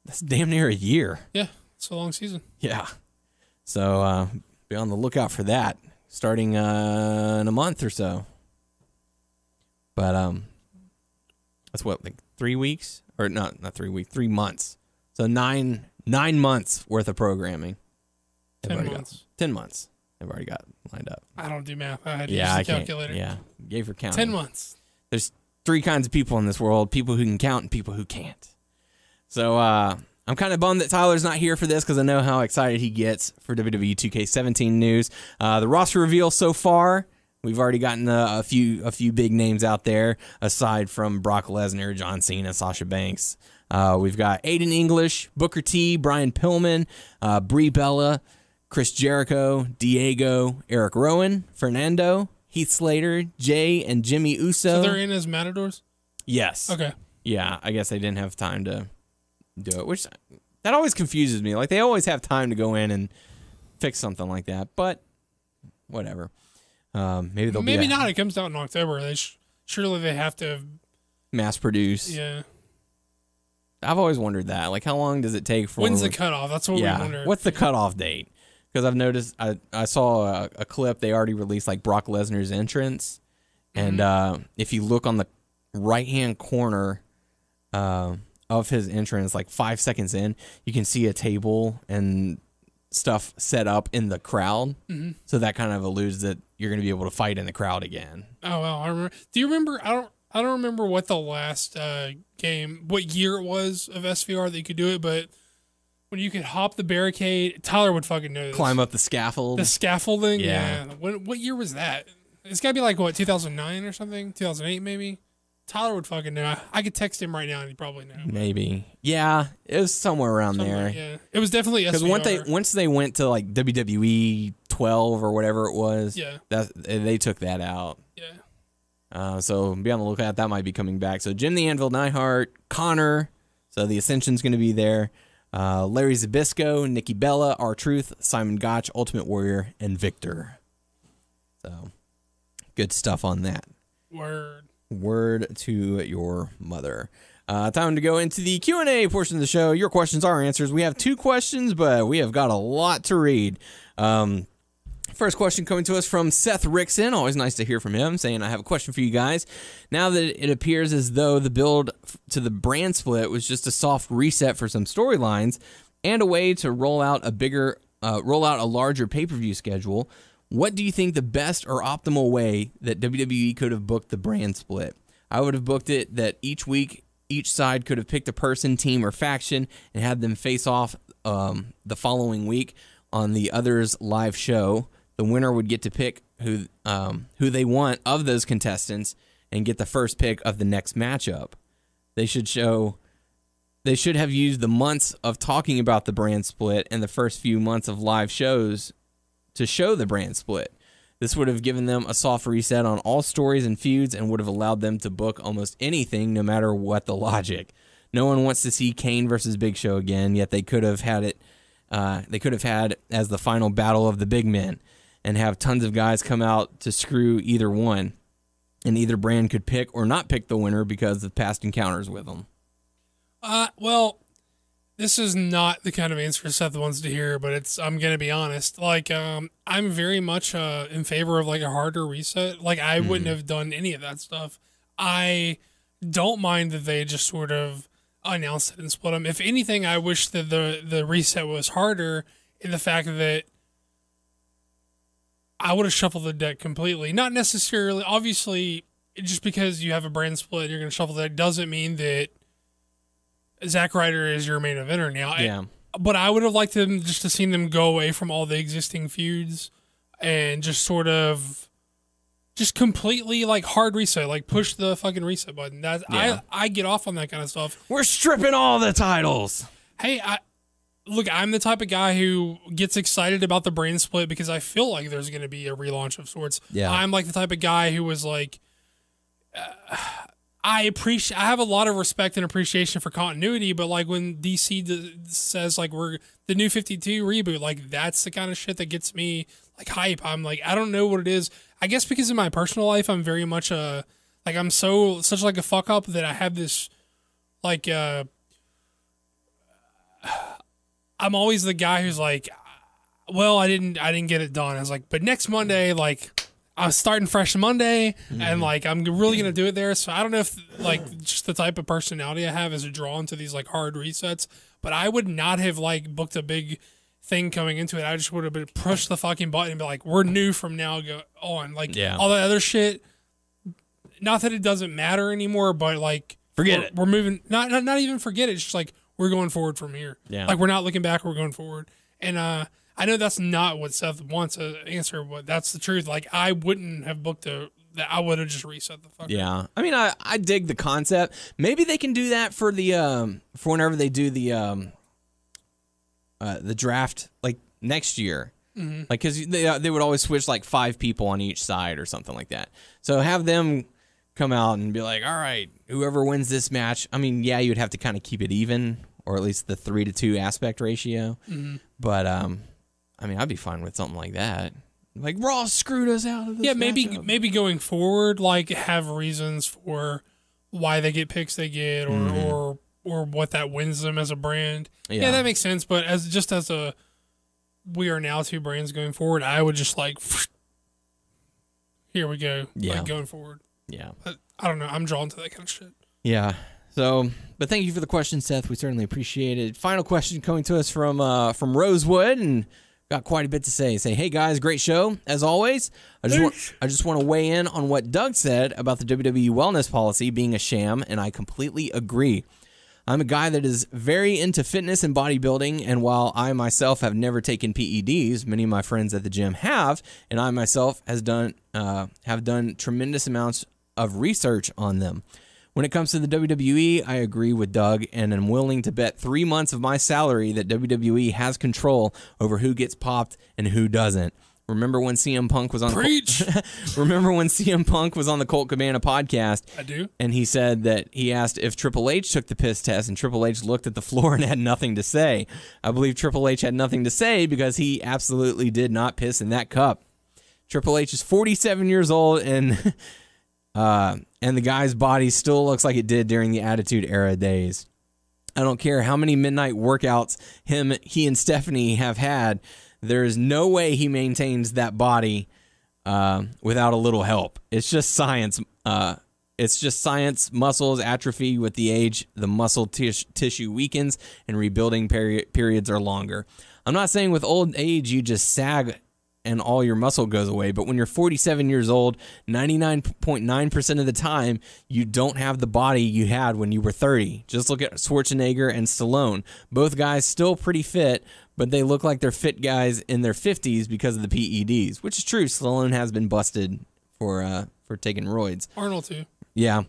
S3: That's damn near a year.
S4: Yeah, it's a long season.
S3: Yeah. So be on the lookout for that starting in a month or so. But that's what, like 3 weeks? Or not 3 weeks, 3 months. So 9 months worth of programming.
S4: 10 months.
S3: 10 months. They've already got lined up.
S4: I don't do math. I had to use the calculator.
S3: Yeah, gave her count.
S4: 10 months.
S3: There's 3 kinds of people in this world: people who can count and people who can't. So I'm kind of bummed that Tyler's not here for this because I know how excited he gets for WWE 2K17 news. The roster reveal so far, we've already gotten a few big names out there aside from Brock Lesnar, John Cena, Sasha Banks. We've got Aiden English, Booker T, Brian Pillman, Brie Bella, Chris Jericho, Diego, Eric Rowan, Fernando, Heath Slater, Jay, and Jimmy Uso.
S4: So they're in as Matadors?
S3: Yes.
S4: Okay.
S3: Yeah, I guess they didn't have time to do it, which that always confuses me. Like, they always have time to go in and fix something like that, but whatever. Maybe
S4: not. It comes out in October. Surely they have to
S3: mass produce.
S4: Yeah.
S3: I've always wondered that. Like, how long does it take for...
S4: When's the cutoff? That's what we wonder.
S3: What's the cutoff date? Because I've noticed, I saw a clip, they already released, like, Brock Lesnar's entrance. And if you look on the right-hand corner of his entrance, like 5 seconds in, you can see a table and stuff set up in the crowd. Mm-hmm. So that kind of alludes that you're going to be able to fight in the crowd again.
S4: Oh, well, I remember. Do you remember? I don't remember what the last game, what year it was of SVR that you could do it, but when you could hop the barricade, Tyler would fucking know this.
S3: Climb up the scaffold.
S4: The scaffolding? Yeah. What year was that? It's got to be like, what, 2009 or something? 2008 maybe? Tyler would fucking know. I could text him right now and he'd probably know.
S3: Maybe. Yeah, it was somewhere around there.
S4: Yeah. It was definitely SVR.
S3: Because once they went to like WWE 12 or whatever it was, they took that out.
S4: Yeah.
S3: So be on the lookout. That might be coming back. So Jim the Anvil Neidhart, Connor. So the Ascension's going to be there. Larry Zbyszko, Nikki Bella, R-Truth, Simon Gotch, Ultimate Warrior, and Victor. So good stuff on that. Word to your mother. Time to go into the Q&A portion of the show. Your questions, our answers. We have 2 questions, but we have got a lot to read. First question coming to us from Seth Rickson. Always nice to hear from him, saying, I have a question for you guys. Now that it appears as though the build to the brand split was just a soft reset for some storylines and a way to roll out a larger pay-per-view schedule, what do you think the best or optimal way that WWE could have booked the brand split? I would have booked it that each week, each side could have picked a person, team, or faction and had them face off the following week on the other's live show. The winner would get to pick who they want of those contestants and get the first pick of the next matchup. They should have used the months of talking about the brand split and the first few months of live shows to show the brand split. This would have given them a soft reset on all stories and feuds and would have allowed them to book almost anything, no matter what the logic. No one wants to see Kane versus Big Show again, yet they could have had it. They could have had as the final battle of the big men, and have tons of guys come out to screw either one, and either brand could pick or not pick the winner because of past encounters with them.
S4: Well, this is not the kind of answer Seth wants to hear, but I'm going to be honest. Like, I'm very much in favor of like a harder reset. Like, I wouldn't have done any of that stuff. I don't mind that they just sort of announced it and split them. If anything, I wish that the reset was harder in the fact that I would have shuffled the deck completely. Not necessarily, obviously, just because you have a brand split, you're going to shuffle the deck doesn't mean that Zack Ryder is your main eventer now.
S3: Yeah.
S4: But I would have liked them just to seen them go away from all the existing feuds and just sort of just completely like hard reset, like push the fucking reset button. I get off on that kind of stuff.
S3: We're stripping all the titles.
S4: Hey, look, I'm the type of guy who gets excited about the brand split because I feel like there's going to be a relaunch of sorts.
S3: Yeah.
S4: I'm like the type of guy who was like, I have a lot of respect and appreciation for continuity, but like when DC says like we're the New 52 reboot, like that's the kind of shit that gets me like hype. I'm like, I don't know what it is. I guess because in my personal life, I'm very much like I'm such like a fuck up that I have this like I'm always the guy who's like, well, I didn't get it done. I was like, but next Monday, like I'm starting fresh Monday and like I'm really gonna do it there. So I don't know if like just the type of personality I have is drawn to these like hard resets, but I would not have like booked a big thing coming into it. I just would have been pushed the fucking button and be like, we're new from now on. Like all that other shit. Not that it doesn't matter anymore, but like
S3: forget it.
S4: We're moving. Not even forget it. It's just like we're going forward from here.
S3: Yeah.
S4: Like we're not looking back. We're going forward. And I know that's not what Seth wants to answer, but that's the truth. Like I wouldn't have booked I would have just reset the fuck.
S3: Yeah. I mean, I dig the concept. Maybe they can do that for the for whenever they do the draft like next year. Mm-hmm. Like because they would always switch like 5 people on each side or something like that. So have them come out and be like, all right, whoever wins this match. I mean, yeah, you'd have to kind of keep it even, or at least the 3-to-2 aspect ratio. Mm-hmm. But I mean, I'd be fine with something like that. Like Raw screwed us out of this.
S4: Yeah,
S3: matchup.
S4: maybe going forward, like have reasons for why they get picks they get, or what that wins them as a brand. Yeah, that makes sense. But as we are now 2 brands going forward, I would just like, here we go.
S3: Yeah,
S4: like going forward.
S3: Yeah,
S4: I don't know. I'm drawn to that kind of shit.
S3: Yeah. So, but thank you for the question, Seth. We certainly appreciate it. Final question coming to us from Rosewood, and got quite a bit to say. Hey guys, great show as always. I just want to weigh in on what Doug said about the WWE wellness policy being a sham, and I completely agree. I'm a guy that is very into fitness and bodybuilding, and while I myself have never taken PEDs, many of my friends at the gym have, and I myself have done tremendous amounts of research on them. When it comes to the WWE, I agree with Doug, and I'm willing to bet 3 months of my salary that WWE has control over who gets popped and who doesn't. Remember when CM Punk was on Remember when CM Punk was on the Colt Cabana podcast?
S4: I do.
S3: And he said that he asked if Triple H took the piss test, and Triple H looked at the floor and had nothing to say. I believe Triple H had nothing to say because he absolutely did not piss in that cup. Triple H is 47 years old, and the guy's body still looks like it did during the Attitude Era days. I don't care how many midnight workouts he and Stephanie have had. There is no way he maintains that body without a little help. It's just science. Muscles atrophy with the age. The muscle tissue weakens, and rebuilding periods are longer. I'm not saying with old age you just sag and all your muscle goes away, but when you're 47 years old, 99.9% of the time, you don't have the body you had when you were 30. Just look at Schwarzenegger and Stallone. Both guys still pretty fit, but they look like they're fit guys in their 50s because of the PEDs, which is true. Stallone has been busted for taking roids.
S4: Arnold too.
S3: Yeah.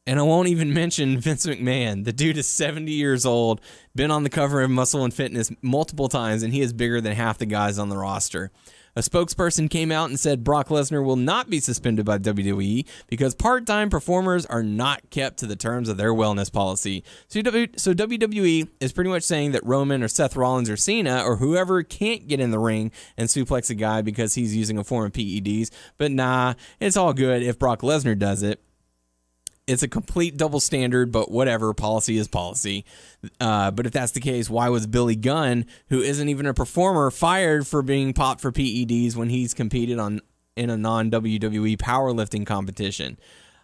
S3: And I won't even mention Vince McMahon. The dude is 70 years old, been on the cover of Muscle and Fitness multiple times, and he is bigger than half the guys on the roster. A spokesperson came out and said Brock Lesnar will not be suspended by WWE because part-time performers are not kept to the terms of their wellness policy. So WWE is pretty much saying that Roman or Seth Rollins or Cena or whoever can't get in the ring and suplex a guy because he's using a form of PEDs. But nah, it's all good if Brock Lesnar does it. It's a complete double standard, but whatever, policy is policy. But if that's the case, why was Billy Gunn, who isn't even a performer, fired for being popped for PEDs when he's competed in a non-WWE powerlifting competition?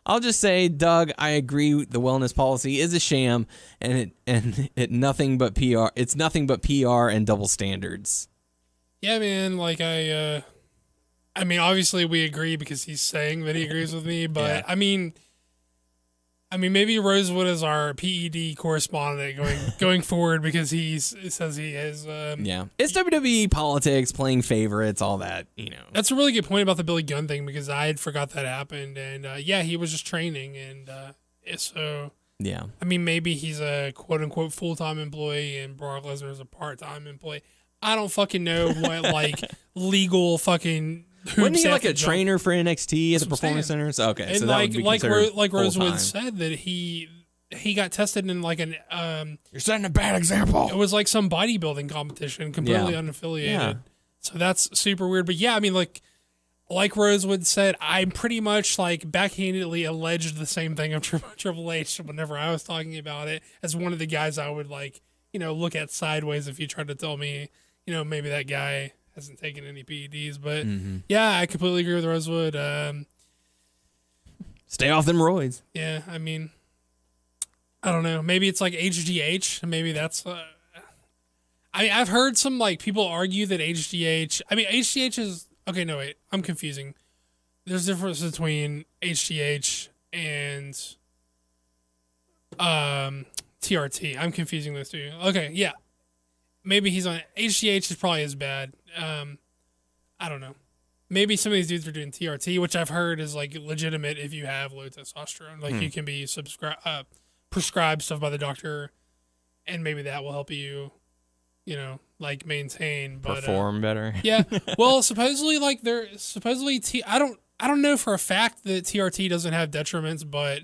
S3: I'll just say, Doug, I agree the wellness policy is a sham, and it nothing but PR. It's nothing but PR and double standards.
S4: Yeah, man, like I mean, obviously we agree because he's saying that he agrees with me, but yeah. I mean, maybe Rosewood is our PED correspondent going forward because it says he is.
S3: Yeah, it's WWE politics, playing favorites, all that.
S4: That's a really good point about the Billy Gunn thing because I had forgot that happened, and yeah, he was just training, and so
S3: Yeah.
S4: I mean, maybe he's a quote-unquote full-time employee and Brock Lesnar is a part-time employee. I don't fucking know what, like, legal fucking hoops.
S3: Wasn't he like a
S4: have to jump.
S3: trainer for NXT at the
S4: That's what I'm
S3: Performance
S4: saying.
S3: Centers? Okay,
S4: And
S3: so that would be considered
S4: like Rosewood
S3: full-time.
S4: said that he got tested in like an
S3: You're setting a bad example.
S4: it was like some bodybuilding competition, completely unaffiliated.
S3: Yeah.
S4: So that's super weird. But yeah, I mean, like Rosewood said, I pretty much like backhandedly alleged the same thing of Triple H whenever I was talking about it as one of the guys I would like, look at sideways if you tried to tell me, maybe that guy hasn't taken any PEDs. But yeah, I completely agree with Rosewood.
S3: Stay off them roids.
S4: Yeah, I mean, I don't know. Maybe it's like HGH. Maybe that's. I've heard some like people argue that HGH. I mean, HGH is okay. No, wait, I'm confusing. There's a difference between HGH and TRT. I'm confusing those two. Okay, yeah. Maybe he's on HGH is probably as bad. I don't know. Maybe some of these dudes are doing TRT, which I've heard is like legitimate if you have low testosterone. Like you can be prescribed stuff by the doctor, and maybe that will help you, like maintain,
S3: Perform better.
S4: Yeah. Well, supposedly, like I don't know for a fact that TRT doesn't have detriments, but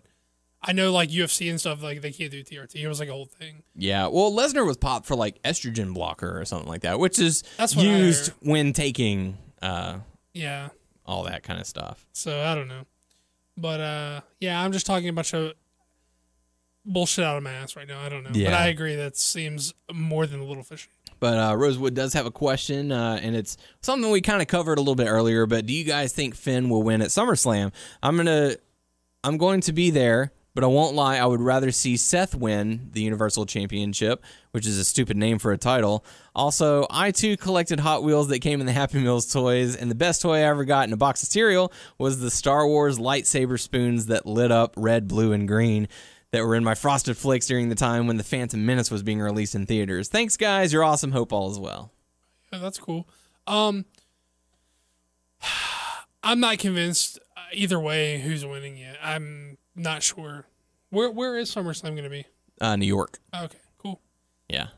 S4: I know like UFC and stuff like they can't do TRT. It was like a whole thing.
S3: Yeah. Well, Lesnar was popped for like estrogen blocker or something like that, which is
S4: That's what
S3: used when taking
S4: Yeah.
S3: all that kind of stuff.
S4: So I don't know, but yeah, I'm just talking a bunch of bullshit out of my ass right now. I don't know,
S3: Yeah.
S4: but I agree that seems more than a little fishy.
S3: But Rosewood does have a question, and it's something we kind of covered a little bit earlier. But do you guys think Finn will win at SummerSlam? I'm going to be there, but I won't lie. I would rather see Seth win the Universal Championship, which is a stupid name for a title. Also, I too collected Hot Wheels that came in the Happy Meals toys, and the best toy I ever got in a box of cereal was the Star Wars lightsaber spoons that lit up red, blue, and green that were in my Frosted Flakes during the time when The Phantom Menace was being released in theaters. Thanks, guys. You're awesome. Hope all is well.
S4: Yeah, that's cool. I'm not convinced either way who's winning yet. I'm not sure. Where is SummerSlam going to be?
S3: New York.
S4: Okay, cool.
S3: Yeah.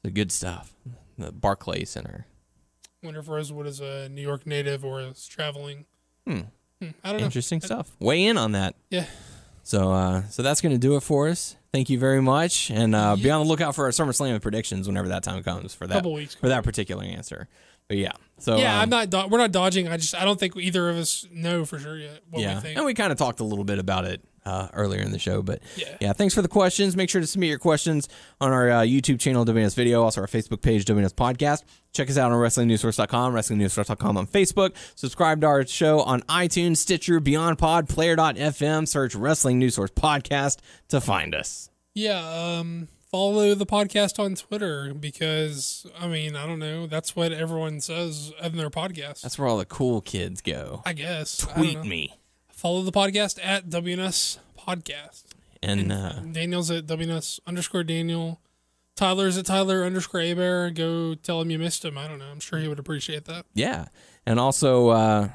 S3: The good stuff. The Barclays Center.
S4: Wonder if Rosewood is a New York native or is traveling. I don't know.
S3: Interesting stuff. Weigh in on that.
S4: Yeah.
S3: So that's going to do it for us. Thank you very much, and be on the lookout for our SummerSlam predictions whenever that time comes for that
S4: Couple weeks.
S3: for that particular answer. But yeah, so
S4: Yeah, we're not dodging. I don't think either of us know for sure yet what we think.
S3: and we kind of talked a little bit about it earlier in the show. But
S4: yeah,
S3: thanks for the questions. Make sure to submit your questions on our YouTube channel, WNSvideo, also our Facebook page, WNS Podcast. Check us out on WrestlingNewsSource.com, WrestlingNewsSource.com on Facebook. Subscribe to our show on iTunes, Stitcher, Beyond Pod, Player.fm. Search Wrestling News Source Podcast to find us.
S4: Yeah, follow the podcast on Twitter because, I mean, I don't know. That's what everyone says in their podcast.
S3: That's where all the cool kids go.
S4: I guess.
S3: Tweet me.
S4: Follow the podcast at WNS Podcast.
S3: And
S4: Daniel's at WNS_Daniel. Tyler's at Tyler_Abear. Go tell him you missed him. I don't know. I'm sure he would appreciate that.
S3: yeah. And also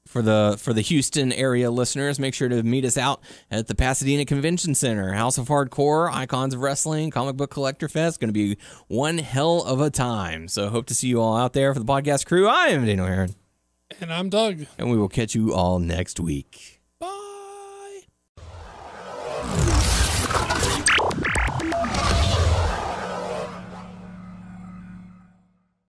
S3: for the Houston area listeners, make sure to meet us out at the Pasadena Convention Center. House of Hardcore, Icons of Wrestling, Comic Book Collector Fest. Going to be one hell of a time. So hope to see you all out there. For the podcast crew, I am Daniel Heron.
S4: And I'm Doug.
S3: And we will catch you all next week.